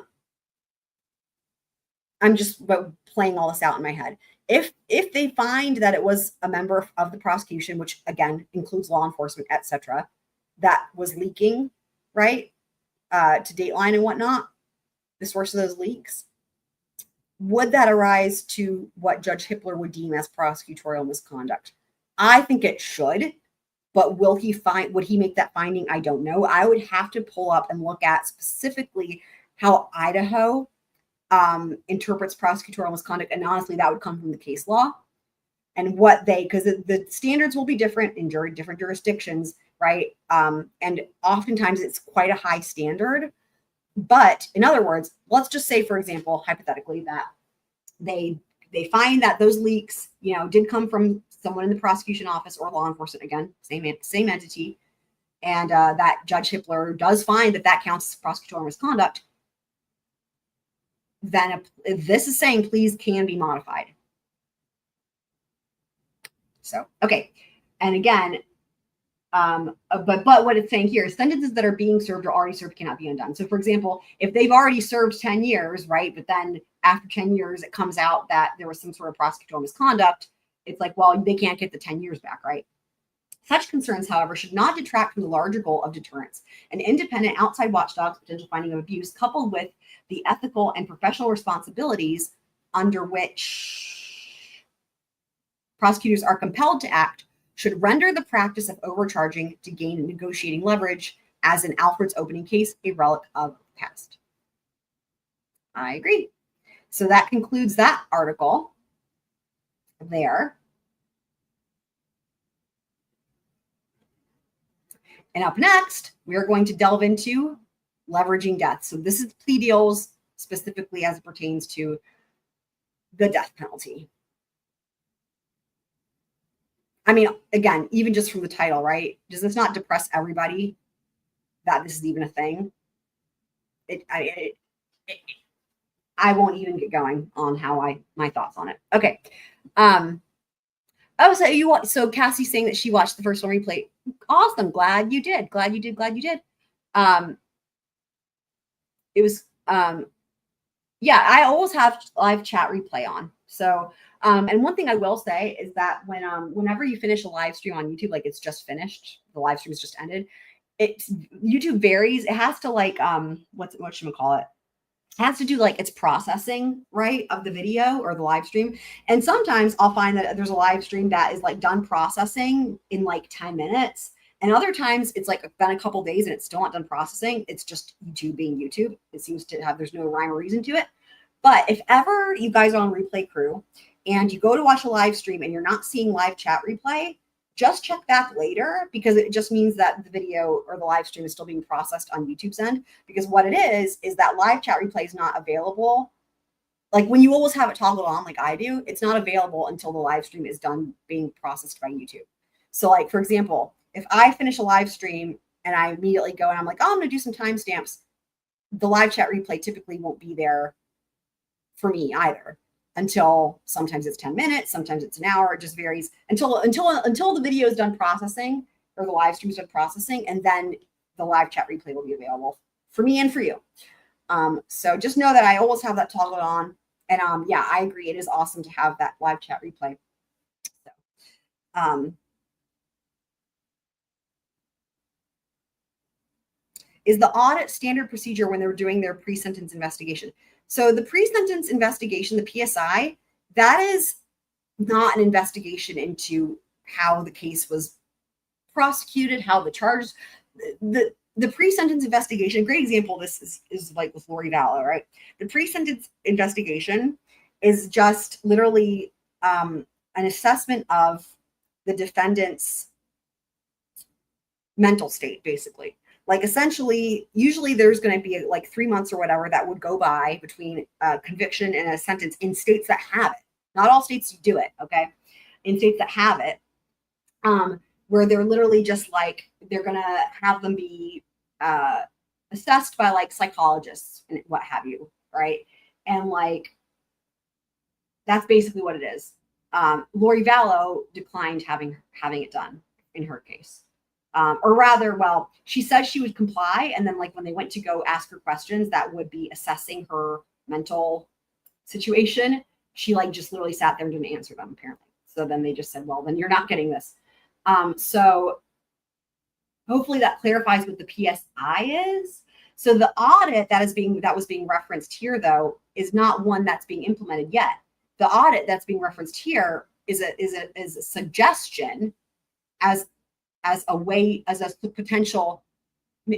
just playing all this out in my head. If they find that it was a member of the prosecution, which again includes law enforcement, etc., that was leaking, right, to Dateline and whatnot, the source of those leaks, would that arise to what Judge Hippler would deem as prosecutorial misconduct? I think it should, but would he make that finding? I don't know. I would have to pull up and look at specifically how Idaho interprets prosecutorial misconduct, and honestly, that would come from the case law and what because the standards will be different in different jurisdictions, right? And oftentimes it's quite a high standard. But in other words, let's just say, for example, hypothetically, that they find that those leaks, did come from someone in the prosecution office or law enforcement, again, same entity, and that Judge Hippler does find that counts as prosecutorial misconduct. Then if this is saying pleas can be modified. So, okay. And again, but what it's saying here is sentences that are being served or already served cannot be undone. So, for example, if they've already served 10 years, right, but then after 10 years, it comes out that there was some sort of prosecutorial misconduct, it's like, well, they can't get the 10 years back, right? Such concerns, however, should not detract from the larger goal of deterrence. An independent outside watchdog's potential finding of abuse, coupled with the ethical and professional responsibilities under which prosecutors are compelled to act, should render the practice of overcharging to gain negotiating leverage, as in Alfred's opening case, a relic of the past. I agree. So that concludes that article there. And up next, we are going to delve into leveraging death. So this is plea deals specifically as it pertains to the death penalty. I mean, again, even just from the title, right? Does this not depress everybody that this is even a thing? I won't even get going on my thoughts on it. Okay. So Cassie's saying that she watched the first one replay. Awesome. Glad you did. It was, yeah, I always have live chat replay on. So, and one thing I will say is that whenever you finish a live stream on YouTube, like it's just finished, the live stream has just ended, YouTube varies. It has to what should we call it? It has to do its processing, right, of the video or the live stream. And sometimes I'll find that there's a live stream that is done processing in 10 minutes. And other times it's been a couple days and it's still not done processing. It's just YouTube being YouTube. It seems to there's no rhyme or reason to it. But if ever you guys are on Replay Crew and you go to watch a live stream and you're not seeing live chat replay, just check back later, because it just means that the video or the live stream is still being processed on YouTube's end. Because what it is that live chat replay is not available. When you always have it toggled on like I do, it's not available until the live stream is done being processed by YouTube. So for example, if I finish a live stream and I immediately go and I'm I'm going to do some timestamps, the live chat replay typically won't be there for me either until sometimes it's 10 minutes, sometimes it's an hour. It just varies until the video is done processing or the live stream is done processing, and then the live chat replay will be available for me and for you. So just know that I always have that toggled on. And yeah, I agree. It is awesome to have that live chat replay. So, is the audit standard procedure when they're doing their pre-sentence investigation? So the pre-sentence investigation, the PSI, that is not an investigation into how the case was prosecuted, how the charges, the pre-sentence investigation. Great example of this is like with Lori Vallow, right? The pre-sentence investigation is just literally an assessment of the defendant's mental state, basically. Like essentially, usually there's going to be like 3 months or whatever that would go by between a conviction and a sentence in states that have it. Not all states do it, okay? In states that have it, where they're literally just like, they're going to have them be assessed by like psychologists and what have you, right? And like, that's basically what it is. Lori Vallow declined having it done in her case. Or rather, well, she said she would comply. And then like when they went to go ask her questions that would be assessing her mental situation, she like just literally sat there and didn't answer them apparently. So then they just said, well, then you're not getting this. So hopefully that clarifies what the PSI is. So the audit that was being referenced here though, is not one that's being implemented yet. The audit that's being referenced here is a suggestion as a way, as a potential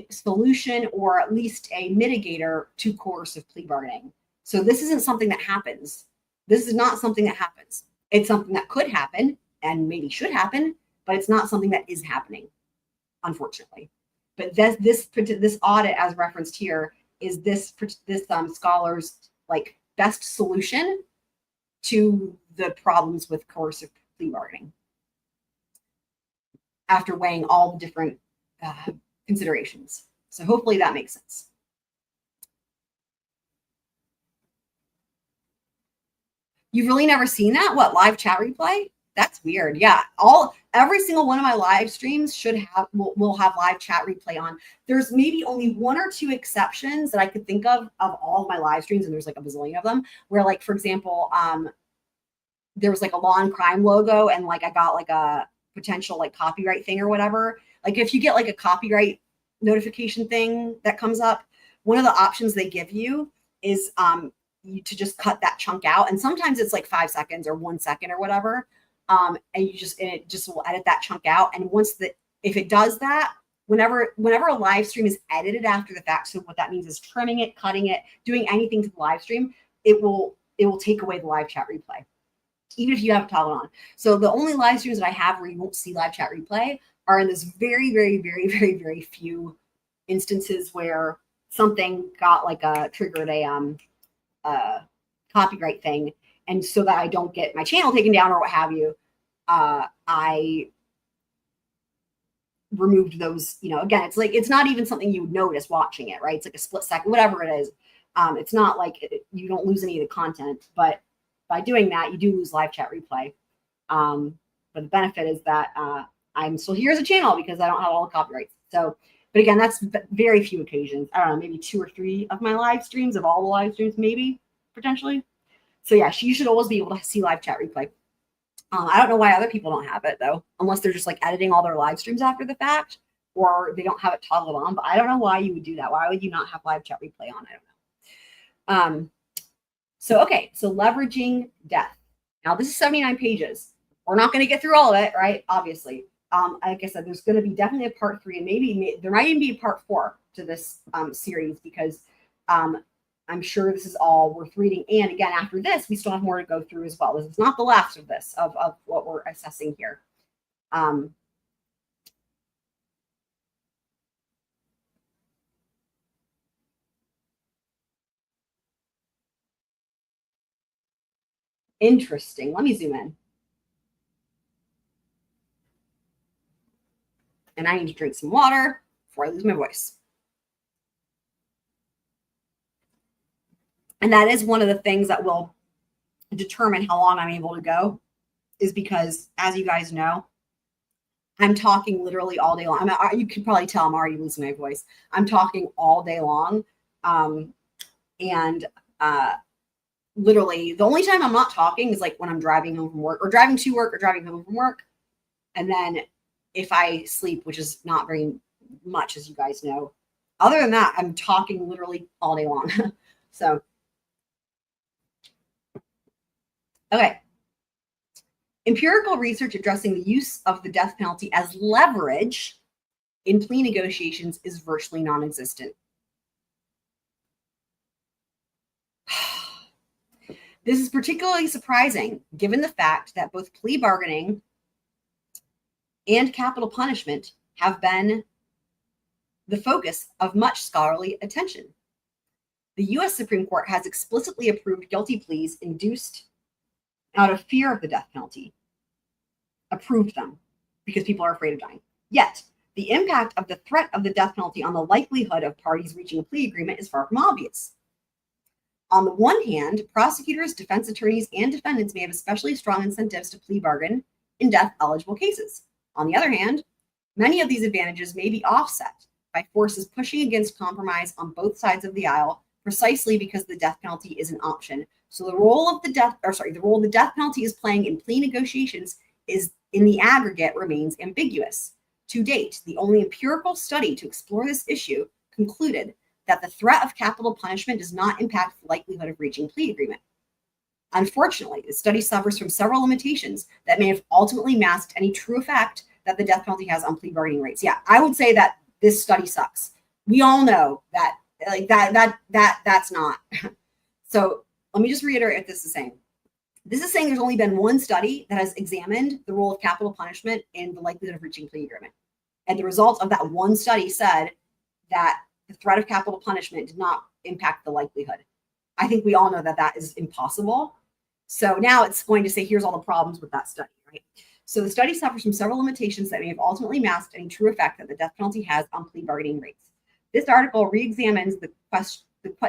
solution, or at least a mitigator to coercive plea bargaining. So this isn't something that happens. This is not something that happens. It's something that could happen and maybe should happen, but it's not something that is happening, unfortunately. But this audit, as referenced here, is this scholar's like best solution to the problems with coercive plea bargaining, after weighing all the different considerations. So hopefully that makes sense. You've really never seen that? What, live chat replay? That's weird. Yeah, every single one of my live streams will have live chat replay on. There's maybe only 1 or 2 exceptions that I could think of all of my live streams, and there's like a bazillion of them, where like, for example, there was like a law and crime logo, and like I got like a potential like copyright thing or whatever. Like if you get like a copyright notification thing that comes up, one of the options they give you is to just cut that chunk out. And sometimes it's like 5 seconds or 1 second or whatever. And it just will edit that chunk out. And if it does that, whenever a live stream is edited after the fact, so what that means is trimming it, cutting it, doing anything to the live stream, it will take away the live chat replay, even if you have it toggled on. So the only live streams that I have where you won't see live chat replay are in this very, very, very, very, very few instances where something got like triggered a copyright thing. And so that I don't get my channel taken down or what have you, I removed those. Again, it's not even something you would notice watching it, right? It's like a split second, whatever it is. It's not like you don't lose any of the content, but by doing that, you do lose live chat replay. But the benefit is that I'm still here as a channel because I don't have all the copyrights. So, but again, that's very few occasions. I don't know, maybe 2 or 3 of my live streams, of all the live streams, maybe, potentially. So yeah, you should always be able to see live chat replay. I don't know why other people don't have it though, unless they're just like editing all their live streams after the fact, or they don't have it toggled on. But I don't know why you would do that. Why would you not have live chat replay on? I don't know. So leveraging death. Now this is 79 pages. We're not going to get through all of it, right? Obviously. Like I said, there's going to be definitely a part 3, and maybe there might even be a part 4 to this series, because I'm sure this is all worth reading. And again, after this, we still have more to go through as well. This is not the last of this, of what we're assessing here. Interesting. Let me zoom in. And I need to drink some water before I lose my voice. And that is one of the things that will determine how long I'm able to go, is because, as you guys know, I'm talking literally all day long. You can probably tell I'm already losing my voice. I'm talking all day long. Literally, the only time I'm not talking is like when I'm driving home from work, or driving to work, or driving home from work. And then if I sleep, which is not very much, as you guys know. Other than that, I'm talking literally all day long. So, okay. Empirical research addressing the use of the death penalty as leverage in plea negotiations is virtually non-existent. This is particularly surprising given the fact that both plea bargaining and capital punishment have been the focus of much scholarly attention. The US Supreme Court has explicitly approved guilty pleas induced out of fear of the death penalty. Approved them because people are afraid of dying. Yet, the impact of the threat of the death penalty on the likelihood of parties reaching a plea agreement is far from obvious. On the one hand, prosecutors, defense attorneys, and defendants may have especially strong incentives to plea bargain in death-eligible cases. On the other hand, many of these advantages may be offset by forces pushing against compromise on both sides of the aisle, precisely because the death penalty is an option. So the role the death penalty is playing in plea negotiations is, in the aggregate, remains ambiguous. To date, the only empirical study to explore this issue concluded that the threat of capital punishment does not impact the likelihood of reaching plea agreement. Unfortunately, the study suffers from several limitations that may have ultimately masked any true effect that the death penalty has on plea bargaining rates. Yeah, I would say that this study sucks. We all know that, that's not. So let me just reiterate what this is saying. This is saying there's only been one study that has examined the role of capital punishment in the likelihood of reaching plea agreement. And the results of that one study said that the threat of capital punishment did not impact the likelihood. I think we all know that that is impossible. So now it's going to say, here's all the problems with that study, right? So the study suffers from several limitations that may have ultimately masked any true effect that the death penalty has on plea bargaining rates. This article re-examines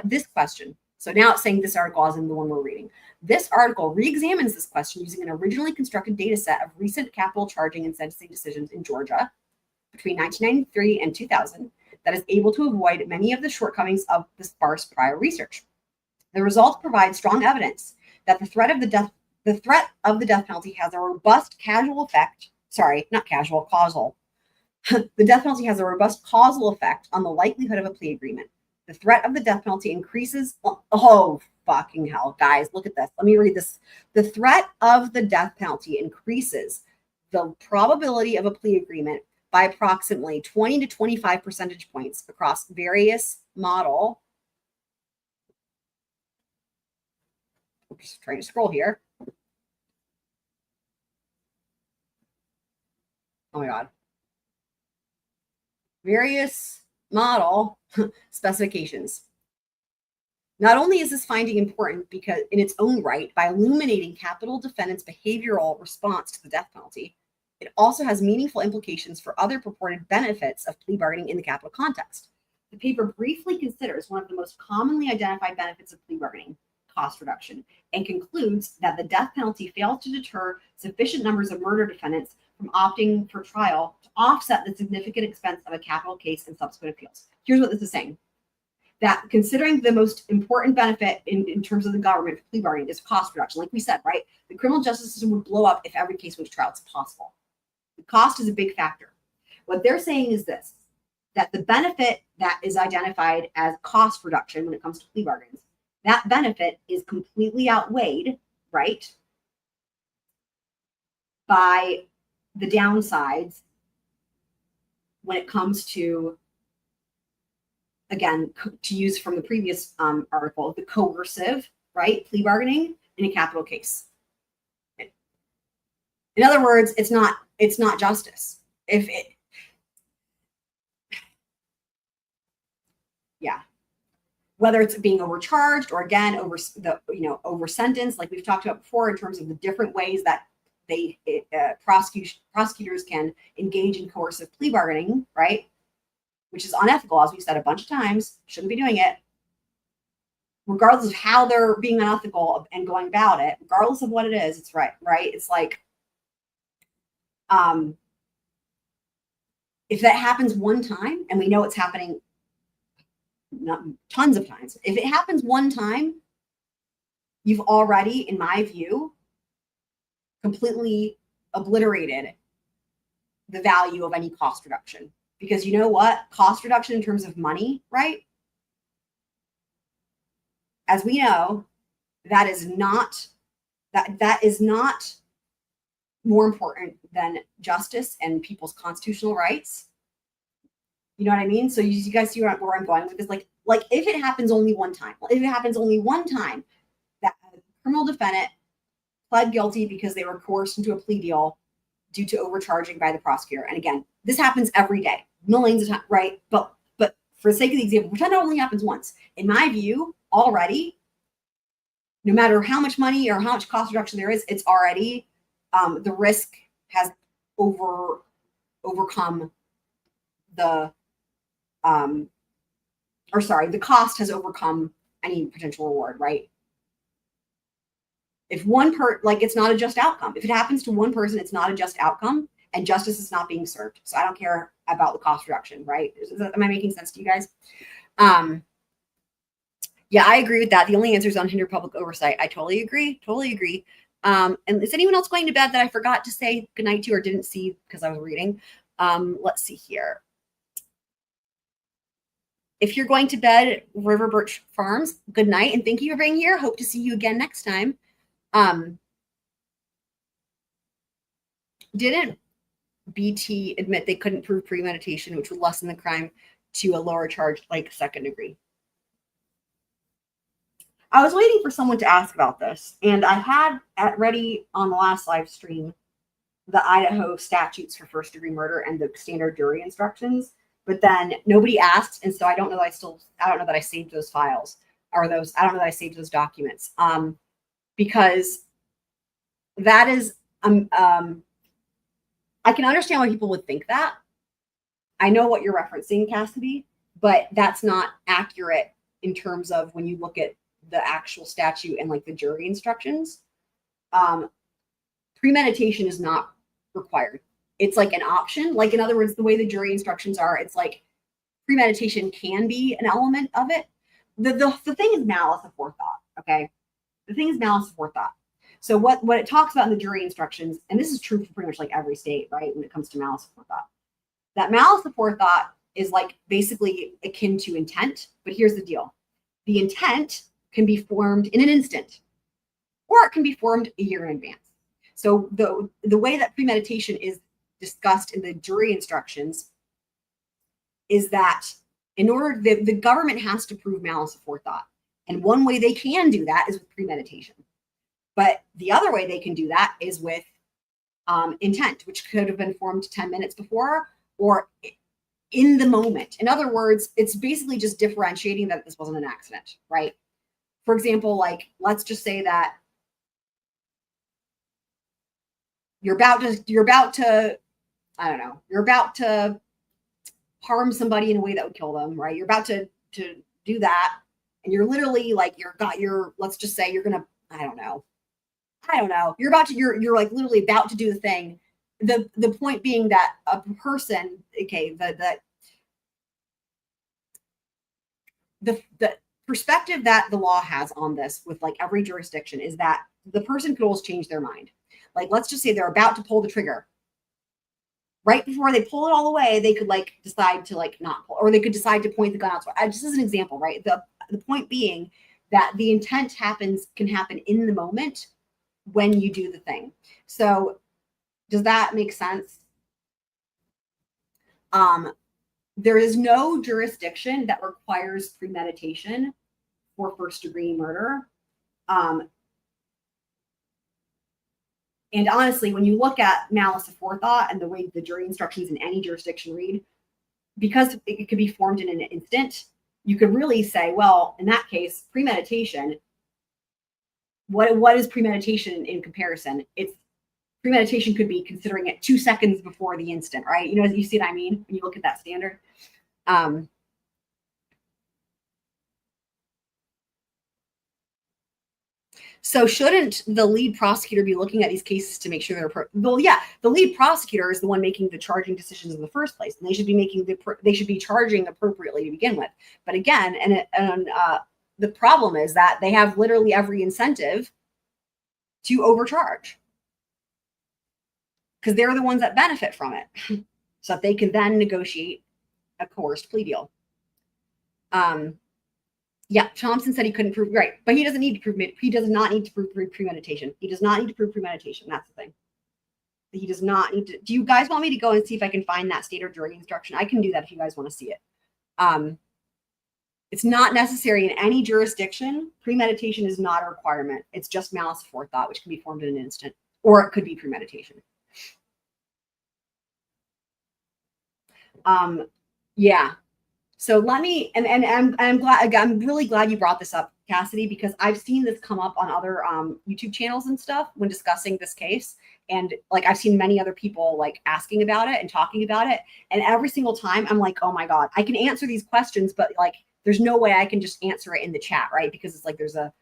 this question. So now it's saying this article as in the one we're reading. This article re-examines this question using an originally constructed data set of recent capital charging and sentencing decisions in Georgia between 1993 and 2000 that is able to avoid many of the shortcomings of the sparse prior research. The results provide strong evidence that the threat of the death penalty has a robust causal effect. The death penalty has a robust causal effect on the likelihood of a plea agreement. The threat of the death penalty increases. Oh, fucking hell, guys, look at this. Let me read this. The threat of the death penalty increases the probability of a plea agreement by approximately 20 to 25 percentage points across various model. I'm just trying to scroll here. Oh my God. Various model specifications. Not only is this finding important because in its own right, by illuminating capital defendants' behavioral response to the death penalty, it also has meaningful implications for other purported benefits of plea bargaining in the capital context. The paper briefly considers one of the most commonly identified benefits of plea bargaining, cost reduction, and concludes that the death penalty fails to deter sufficient numbers of murder defendants from opting for trial to offset the significant expense of a capital case and subsequent appeals. Here's what this is saying. That considering the most important benefit in terms of the government for plea bargaining is cost reduction. Like we said, right? The criminal justice system would blow up if every case went to trial. It's possible. The cost is a big factor. What they're saying is this, that the benefit that is identified as cost reduction when it comes to plea bargains, that benefit is completely outweighed, right, by the downsides when it comes to, again, to use from the previous article, the coercive, right, plea bargaining in a capital case. In other words, it's not justice. Whether it's being overcharged or again over sentenced, like we've talked about before, in terms of the different ways that prosecutors can engage in coercive plea bargaining, right? Which is unethical, as we've said a bunch of times, shouldn't be doing it. Regardless of how they're being unethical and going about it, regardless of what it is, it's right? It's like, if that happens one time, and we know it's happening not tons of times, if it happens one time, you've already, in my view, completely obliterated the value of any cost reduction. Because you know what? Cost reduction in terms of money, right? As we know, that is not more important than justice and people's constitutional rights. You know what I mean? So you guys see where I'm going with this? Like if it happens only one time, that a criminal defendant pled guilty because they were coerced into a plea deal due to overcharging by the prosecutor. And again, this happens every day, millions of times, right? But for the sake of the example, pretend it only happens once. In my view, already, no matter how much money or how much cost reduction there is, it's already the risk has overcome the the cost has overcome any potential reward, right? If it's not a just outcome. If it happens to one person, it's not a just outcome, and justice is not being served. So I don't care about the cost reduction, right? Am I making sense to you guys? Yeah, I agree with that. The only answer is unhindered public oversight. I totally agree. And is anyone else going to bed that I forgot to say goodnight to or didn't see because I was reading? Let's see here. If you're going to bed, River Birch Farms, good night, and thank you for being here. Hope to see you again next time. Didn't BT admit they couldn't prove premeditation, which would lessen the crime to a lower charge like second degree? I was waiting for someone to ask about this, and I had ready on the last live stream the Idaho statutes for first degree murder and the standard jury instructions, but then nobody asked, and so I don't know that I saved those files or those. I don't know that I saved those documents because that is I can understand why people would think that. I know what you're referencing, Cassidy, but that's not accurate in terms of when you look at the actual statute and like the jury instructions. Premeditation is not required. It's like an option. Like, in other words, the way the jury instructions are, it's like premeditation can be an element of it. The thing is malice aforethought, okay? The thing is malice aforethought. So what it talks about in the jury instructions, and this is true for pretty much like every state, right, when it comes to malice aforethought, that malice aforethought is like basically akin to intent. But here's the deal. The intent can be formed in an instant, or it can be formed a year in advance. So the way that premeditation is discussed in the jury instructions is that in order, the government has to prove malice aforethought. And one way they can do that is with premeditation. But the other way they can do that is with intent, which could have been formed 10 minutes before or in the moment. In other words, it's basically just differentiating that this wasn't an accident, right? For example, like, let's just say that you're about to harm somebody in a way that would kill them, right? You're about to do that, and you're literally like, let's just say you're gonna, I don't know. You're like literally about to do the thing. The point being that a person, okay, the perspective that the law has on this with like every jurisdiction is that the person could always change their mind. Like, let's just say they're about to pull the trigger. Right before they pull it all the way, they could like decide to like not pull, or they could decide to point the gun out. Just as an example, right? The point being that the intent can happen in the moment when you do the thing. So does that make sense? There is no jurisdiction that requires premeditation for first degree murder. And honestly, when you look at malice aforethought and the way the jury instructions in any jurisdiction read, because it could be formed in an instant, you could really say, well, in that case, premeditation, what is premeditation in comparison? It's premeditation could be considering it 2 seconds before the instant, right? You see what I mean when you look at that standard. So shouldn't the lead prosecutor be looking at these cases to make sure they're the lead prosecutor is the one making the charging decisions in the first place, and they should be charging appropriately to begin with. But again, the problem is that they have literally every incentive to overcharge because they're the ones that benefit from it, so that they can then negotiate a coerced plea deal. Yeah, Thompson said he couldn't prove, right, but he doesn't need to prove, he does not need to prove premeditation. He does not need to prove premeditation. That's the thing. He does not need to. Do you guys want me to go and see if I can find that state or jury instruction? I can do that if you guys want to see it. It's not necessary in any jurisdiction. Premeditation is not a requirement. It's just malice aforethought, which can be formed in an instant, or it could be premeditation. Yeah. So let me, and I'm really glad you brought this up, Cassidy, because I've seen this come up on other YouTube channels and stuff when discussing this case. And like, I've seen many other people like asking about it and talking about it. And every single time I'm like, oh my God, I can answer these questions, but like, there's no way I can just answer it in the chat, right? Because it's like, there's a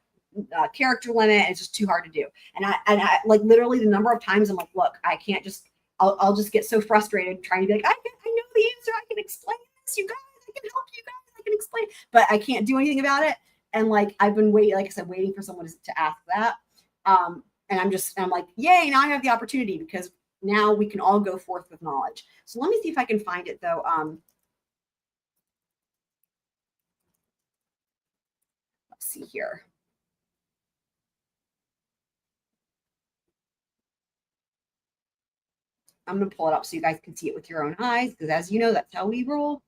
character limit and it's just too hard to do. And I like literally the number of times I'm like, look, I can't just, I'll just get so frustrated trying to be like, I know the answer. I can explain this, you guys. I can help you guys. I can explain, but I can't do anything about it. And like, I've been waiting, like I said, waiting for someone to ask that. And I'm like, yay, now I have the opportunity because now we can all go forth with knowledge. So let me see if I can find it though. Let's see here. I'm going to pull it up so you guys can see it with your own eyes, because as you know, that's how we roll.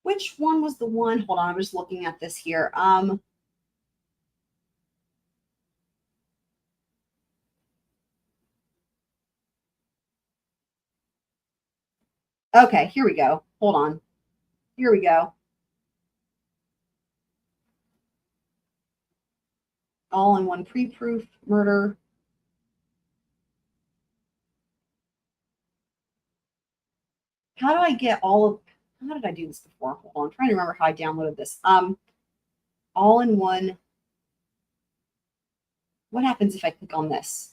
Which one was the one? Hold on, I'm just looking at this here. Okay, here we go. Hold on. Here we go. All in one pre-proof murder. How do I get all of, how did I do this before? Hold on, I'm trying to remember how I downloaded this. All in one. What happens if I click on this?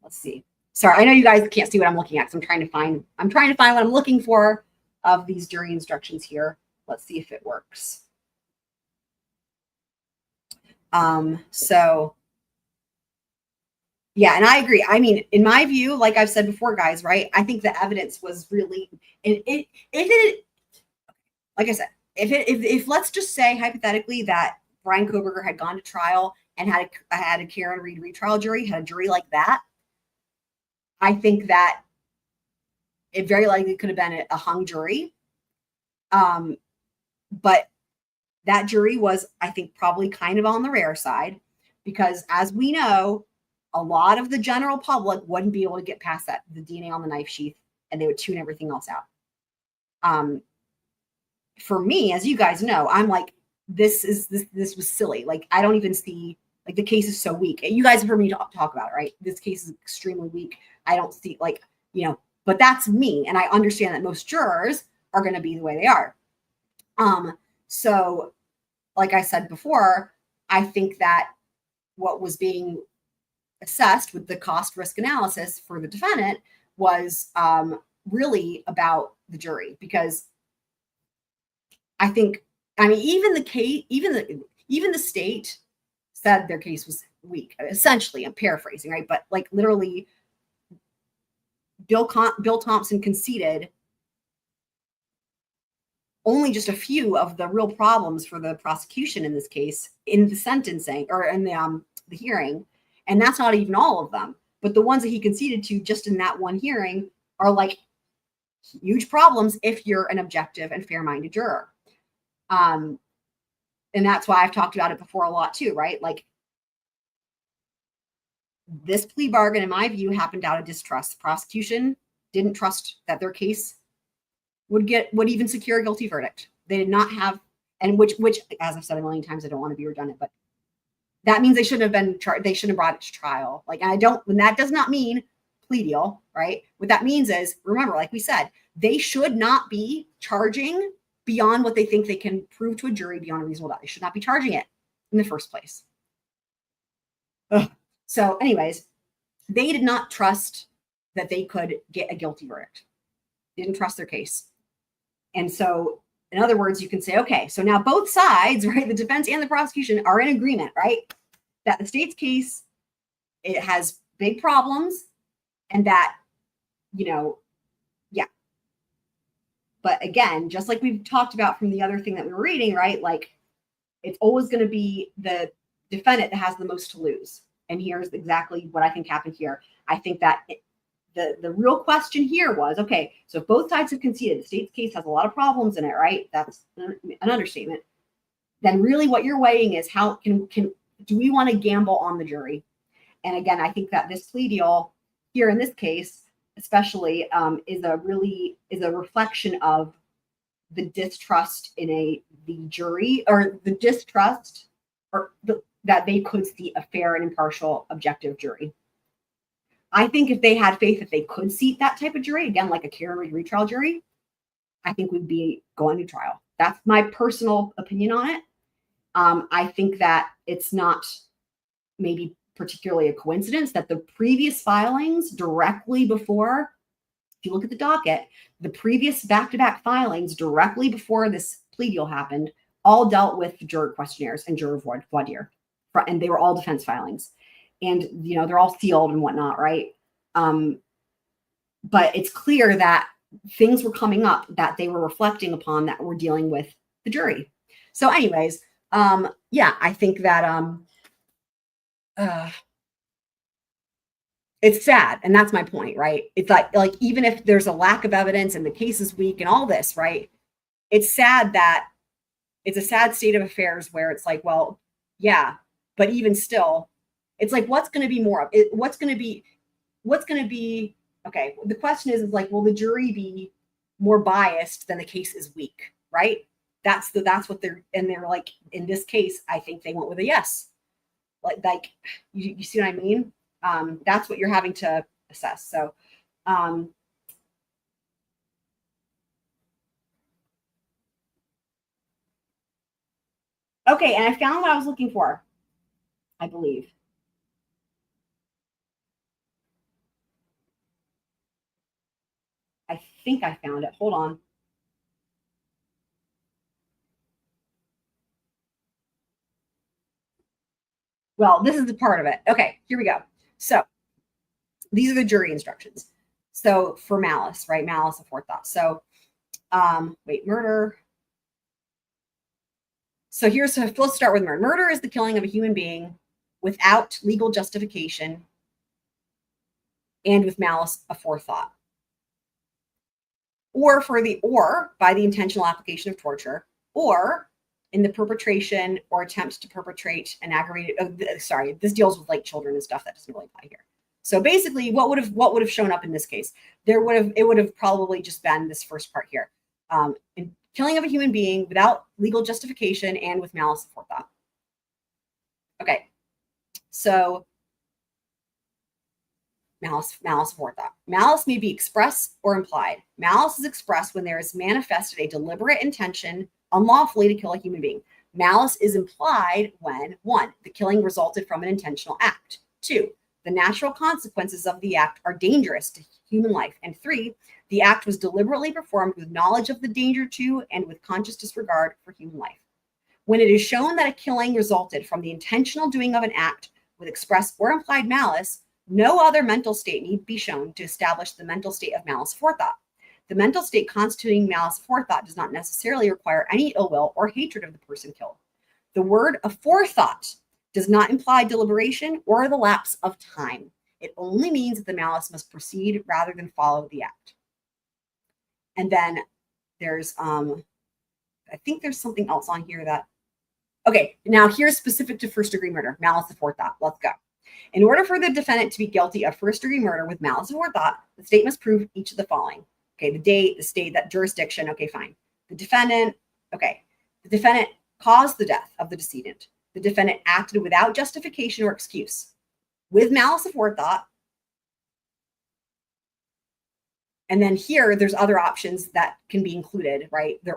Let's see. Sorry, I know you guys can't see what I'm looking at, so I'm trying to find what I'm looking for of these jury instructions here. Let's see if it works. So yeah, and I agree. I mean, in my view, like I've said before, guys, right? I think the evidence was really, like I said, if let's just say hypothetically that Bryan Kohberger had gone to trial and had a Karen Reed retrial jury, had a jury like that, I think that it very likely could have been a hung jury. But that jury was, I think, probably kind of on the rare side, because as we know, a lot of the general public wouldn't be able to get past that, the DNA on the knife sheath, and they would tune everything else out. For me, as you guys know, I'm like, this was silly. Like, I don't even see, like, the case is so weak. You guys have heard me talk about it, right? This case is extremely weak. I don't see, like, but that's me. And I understand that most jurors are going to be the way they are. So like I said before, I think that what was being assessed with the cost risk analysis for the defendant was really about the jury, because I think, I mean, even the state said their case was weak. Essentially, I'm paraphrasing, right? But like literally, Bill Thompson conceded only just a few of the real problems for the prosecution in this case in the sentencing or in the hearing. And that's not even all of them. But the ones that he conceded to just in that one hearing are like huge problems if you're an objective and fair-minded juror. And that's why I've talked about it before a lot too, right? Like, this plea bargain, in my view, happened out of distrust. The prosecution didn't trust that their case would even secure a guilty verdict. They did not have, and which, as I've said a million times, I don't want to be redundant, but that means they shouldn't have been they shouldn't have brought it to trial. Like, and that does not mean plea deal, right? What that means is, remember, like we said, they should not be charging beyond what they think they can prove to a jury beyond a reasonable doubt. They should not be charging it in the first place. Ugh. So anyways, they did not trust that they could get a guilty verdict. They didn't trust their case. And so, in other words, you can say, okay, so now both sides, right, the defense and the prosecution are in agreement, right, that the state's case, it has big problems, and that, yeah, But again, just like we've talked about from the other thing that we were reading, right? Like, it's always going to be the defendant that has the most to lose. And here's exactly what I think happened here. I think that the real question here was, okay, so if both sides have conceded, the state's case has a lot of problems in it, right? That's an understatement. Then really what you're weighing is how can do we want to gamble on the jury? And again, I think that this plea deal here in this case, especially, is a reflection of the distrust in the jury, or the distrust that they could see a fair and impartial, objective jury. I think if they had faith that they could seat that type of jury, again, like a Karen retrial jury, I think we'd be going to trial. That's my personal opinion on it. I think that it's not maybe particularly a coincidence that the previous filings directly before, if you look at the docket, the previous back-to-back filings directly before this plea deal happened all dealt with juror questionnaires and juror voir dire, and they were all defense filings. And, they're all sealed and whatnot, right? But it's clear that things were coming up that they were reflecting upon that were dealing with the jury. So anyways, I think that it's sad. And that's my point, right? It's like even if there's a lack of evidence and the case is weak and all this, right? It's sad that it's a sad state of affairs where it's like, well, yeah, but even still, it's like, what's going to be more of it? What's going to be, okay. The question is like, will the jury be more biased than the case is weak, right? That's what they're like, in this case, I think they went with a yes. Like you see what I mean? That's what you're having to assess. So, okay. And I found what I was looking for, I believe. I think I found it. Hold on. Well, this is the part of it. Okay, here we go. So these are the jury instructions. So for malice, right? Malice, aforethought. So murder. So let's start with murder. Murder is the killing of a human being without legal justification and with malice aforethought. Or by the intentional application of torture, or in the perpetration or attempt to perpetrate an aggravated, this deals with like children and stuff that doesn't really apply here. So basically what would have shown up in this case? It would have probably just been this first part here. In killing of a human being without legal justification and with malice aforethought. Okay. So malice aforethought. Malice may be express or implied. Malice is expressed when there is manifested a deliberate intention unlawfully to kill a human being. Malice is implied when 1, the killing resulted from an intentional act. 2, the natural consequences of the act are dangerous to human life. And 3, the act was deliberately performed with knowledge of the danger to and with conscious disregard for human life. When it is shown that a killing resulted from the intentional doing of an act with express or implied malice, no other mental state need be shown to establish the mental state of malice aforethought. The mental state constituting malice aforethought does not necessarily require any ill will or hatred of the person killed. The word aforethought does not imply deliberation or the lapse of time. It only means that the malice must proceed rather than follow the act. And then there's, I think there's something else on here that, okay, now here's specific to first degree murder, malice aforethought. Let's go. In order for the defendant to be guilty of first degree murder with malice aforethought, the state must prove each of the following. Okay, the date, the state, that jurisdiction. Okay, fine. The defendant caused the death of the decedent. The defendant acted without justification or excuse. With malice aforethought. And then here, there's other options that can be included, right? They're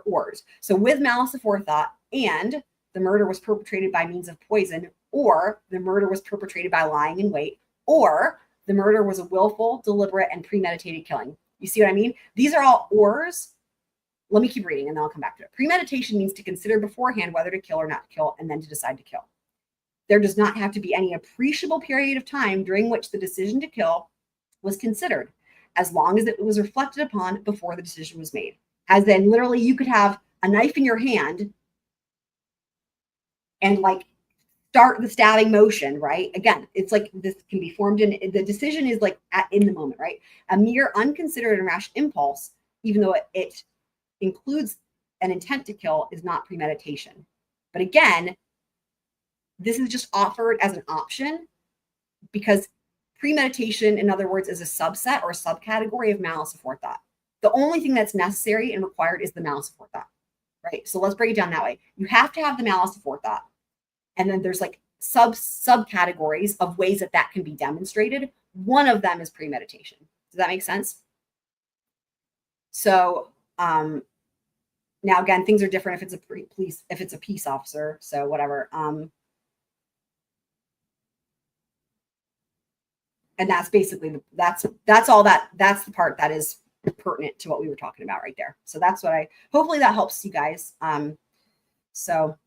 ors. So with malice aforethought, and the murder was perpetrated by means of poison, or the murder was perpetrated by lying in wait, or the murder was a willful, deliberate, and premeditated killing. You see what I mean? These are all ors. Let me keep reading and then I'll come back to it. Premeditation means to consider beforehand whether to kill or not to kill, and then to decide to kill. There does not have to be any appreciable period of time during which the decision to kill was considered, as long as it was reflected upon before the decision was made. As in literally you could have a knife in your hand and like start the stabbing motion, right? Again, it's like this can be formed in the decision is like in the moment, right? A mere unconsidered and rash impulse, even though it includes an intent to kill, is not premeditation. But again, this is just offered as an option because premeditation, in other words, is a subset or a subcategory of malice aforethought. The only thing that's necessary and required is the malice aforethought, right? So let's break it down that way. You have to have the malice aforethought. And then there's like subcategories of ways that that can be demonstrated. One of them is premeditation. Does that make sense? So now again, things are different if it's a peace officer. So whatever. And that's basically that's the part that is pertinent to what we were talking about right there. So that's what hopefully that helps you guys. So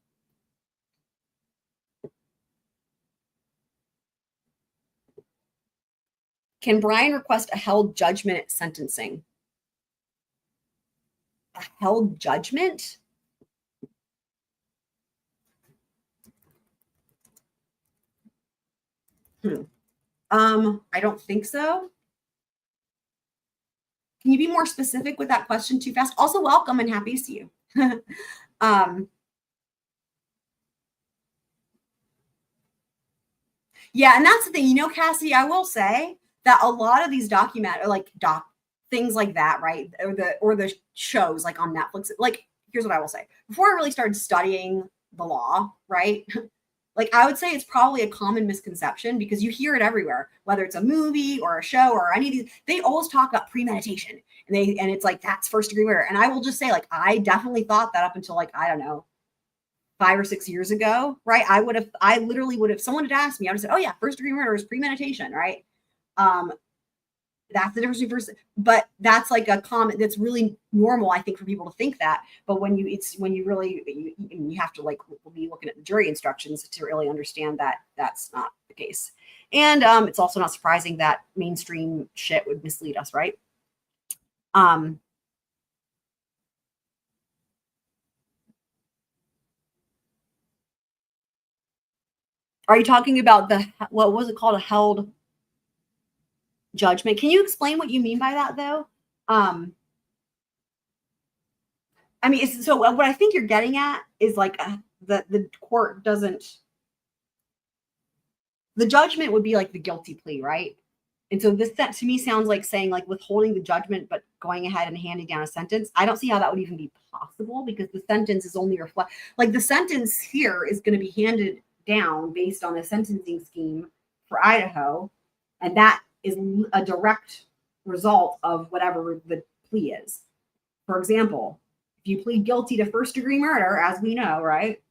can Bryan request a held judgment at sentencing? A held judgment? I don't think so. Can you be more specific with that question too fast? Also, welcome and happy to see you. Yeah, and that's the thing, Cassidy, I will say that a lot of these things like that, right? Or the shows like on Netflix, like, here's what I will say. Before I really started studying the law, right? Like, I would say it's probably a common misconception because you hear it everywhere, whether it's a movie or a show or any of these, they always talk about premeditation and it's like, that's first degree murder. And I will just say, like, I definitely thought that up until like, I don't know, 5 or 6 years ago, right? I literally would have, someone had asked me, I would have said, oh yeah, first degree murder is premeditation, right? That's the difference between but that's like a comment that's really normal, I think, for people to think that. But when you have to like be looking at the jury instructions to really understand that that's not the case. And it's also not surprising that mainstream shit would mislead us, right? Are you talking about what was it called, a held judgment? Can you explain what you mean by that, though? I mean, so what I think you're getting at is like the court doesn't. The judgment would be like the guilty plea, right? And so that to me sounds like saying like withholding the judgment, but going ahead and handing down a sentence. I don't see how that would even be possible because the sentence is only like the sentence here is going to be handed down based on a sentencing scheme for Idaho, and that is a direct result of whatever the plea is. For example, if you plead guilty to first degree murder, as we know, right?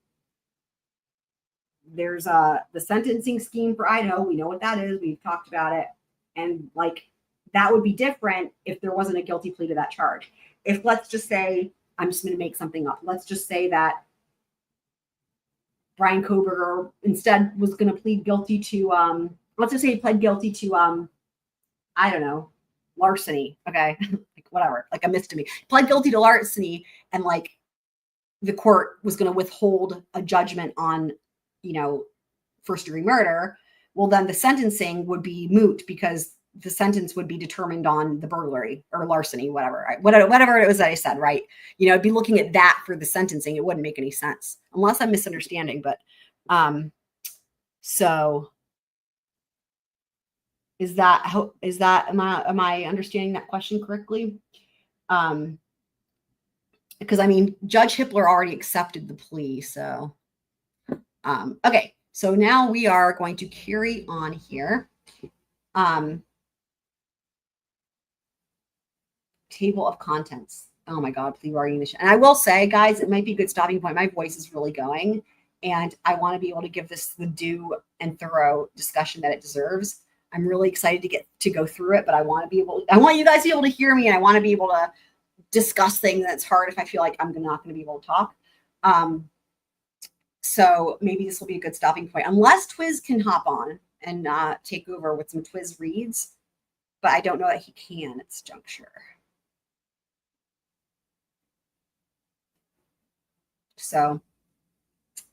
There's the sentencing scheme for Idaho. We know what that is. We've talked about it. And like that would be different if there wasn't a guilty plea to that charge. If let's just say, I'm just going to make something up. Let's just say that Bryan Kohberger instead was going to plead guilty to, let's just say he pled guilty to, I don't know, larceny. Okay. Like whatever, like a misdemeanor. Pled guilty to larceny, and like the court was going to withhold a judgment on, first degree murder. Well, then the sentencing would be moot because the sentence would be determined on the burglary or larceny, whatever it was that I said, right? I'd be looking at that for the sentencing. It wouldn't make any sense unless I'm misunderstanding. But so am I understanding that question correctly? Because I mean, Judge Hippler already accepted the plea. So, okay. So now we are going to carry on here. Table of contents. Oh my God, plea bargaining. And I will say, guys, it might be a good stopping point. My voice is really going, and I want to be able to give this the due and thorough discussion that it deserves. I'm really excited to go through it, but I want you guys to be able to hear me, and I want to be able to discuss things that's hard if I feel like I'm not going to be able to talk. So maybe this will be a good stopping point, unless Twiz can hop on and take over with some Twiz reads, but I don't know that he can at this juncture. So,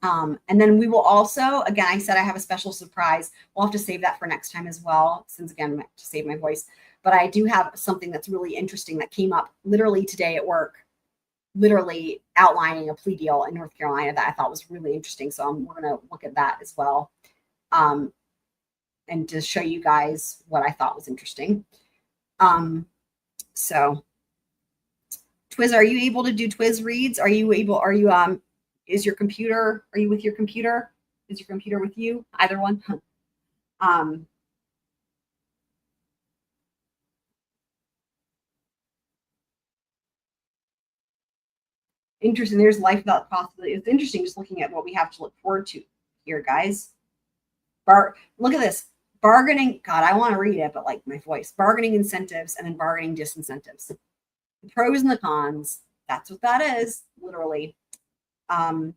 and then we will also, again, I said I have a special surprise. We'll have to save that for next time as well, since again, to save my voice. But I do have something that's really interesting that came up literally today at work, literally outlining a plea deal in North Carolina that I thought was really interesting. So we're going to look at that as well. And to show you guys what I thought was interesting. So Twiz, are you able to do Twiz reads? Are you, is your computer, are you with your computer? Is your computer with you? Either one? Interesting. There's life without possibility. It's interesting just looking at what we have to look forward to here, guys. Look at this. Bargaining. God, I want to read it, but like my voice. Bargaining incentives and then bargaining disincentives. The pros and the cons. That's what that is, literally. And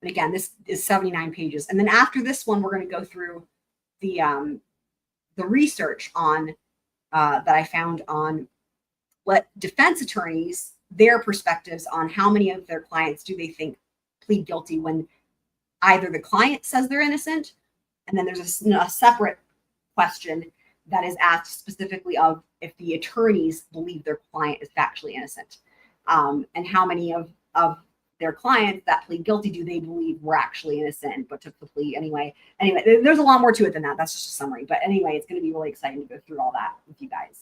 again, this is 79 pages. And then after this one, we're going to go through the research on that I found on what defense attorneys, their perspectives on how many of their clients do they think plead guilty when either the client says they're innocent, and then there's a separate question that is asked specifically of if the attorneys believe their client is factually innocent, and how many of their clients that plead guilty do they believe were actually innocent but took the plea anyway. Anyway, there's a lot more to it than that. That's just a summary. But anyway, it's going to be really exciting to go through all that with you guys.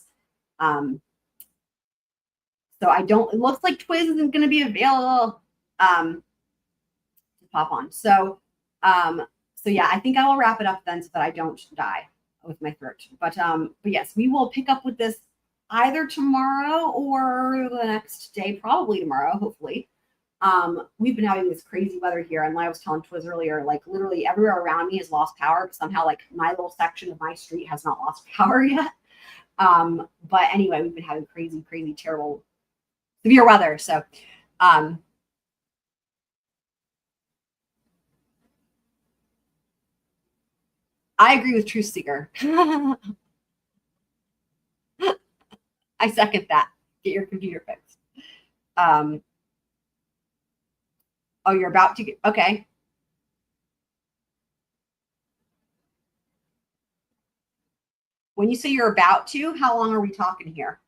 So it looks like Twiz isn't going to be available to pop on. So yeah, I think I will wrap it up then so that I don't die with my throat. But yes, we will pick up with this either tomorrow or the next day, probably tomorrow, hopefully. We've been having this crazy weather here, and like I was telling Twiz earlier, like literally everywhere around me has lost power, but somehow like my little section of my street has not lost power yet. But anyway, we've been having crazy, terrible, severe weather. So I agree with Truth Seeker. I second that. Get your computer fixed. Oh, you're about to get, okay. When you say you're about to, how long are we talking here?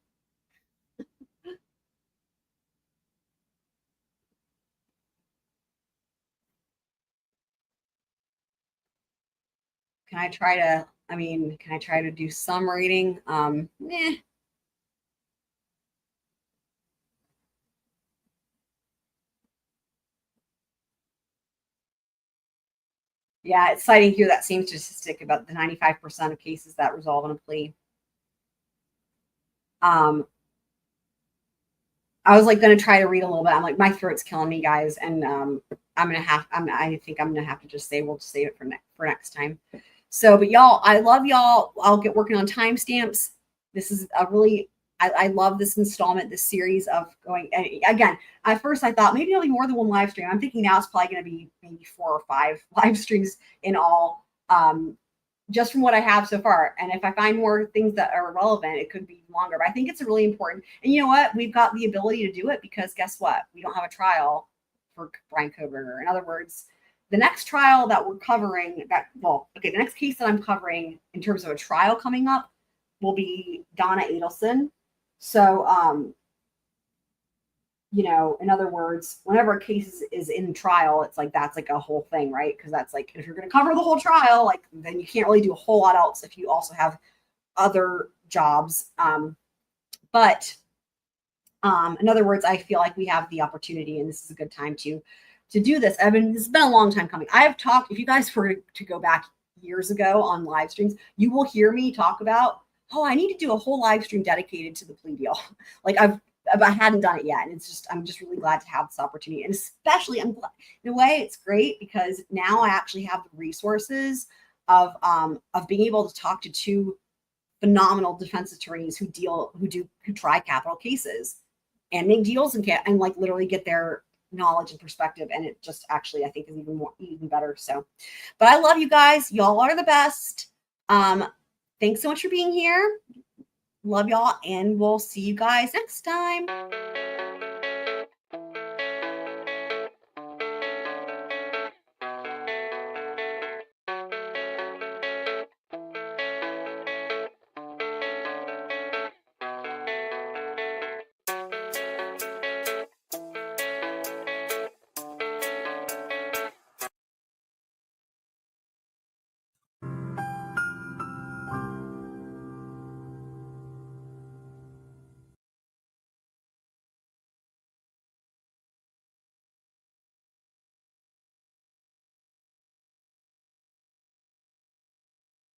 Can I try to do some reading? Yeah, it's citing here that same statistic about the 95% of cases that resolve in a plea. I was like going to try to read a little bit. I'm like, my throat's killing me, guys, and I think I'm gonna have to just say we'll just save it for next time. So, but y'all, I love y'all. I'll get working on timestamps. This is a really, I love this installment, this series of going. Again, at first I thought maybe it'll be more than one live stream. I'm thinking now it's probably going to be maybe 4 or 5 live streams in all, just from what I have so far. And if I find more things that are relevant, it could be longer. But I think it's really important. And you know what? We've got the ability to do it because guess what? We don't have a trial for Bryan Kohberger. In other words, the next trial that we're covering, the next case that I'm covering in terms of a trial coming up will be Donna Adelson. So, in other words, whenever a case is in trial, it's like that's like a whole thing, right? Because that's like if you're going to cover the whole trial, like then you can't really do a whole lot else if you also have other jobs. But in other words, I feel like we have the opportunity, and this is a good time to do this. I mean, this has been a long time coming. I've talked, if you guys were to go back years ago on live streams, you will hear me talk about, I need to do a whole live stream dedicated to the plea deal. Like I hadn't done it yet. And I'm just really glad to have this opportunity. And especially I'm glad, in a way it's great because now I actually have the resources of being able to talk to 2 phenomenal defense attorneys who try capital cases and make deals and like literally get their knowledge and perspective. And it just actually, I think is even better. So, but I love you guys. Y'all are the best. Thanks so much for being here. Love y'all, and we'll see you guys next time.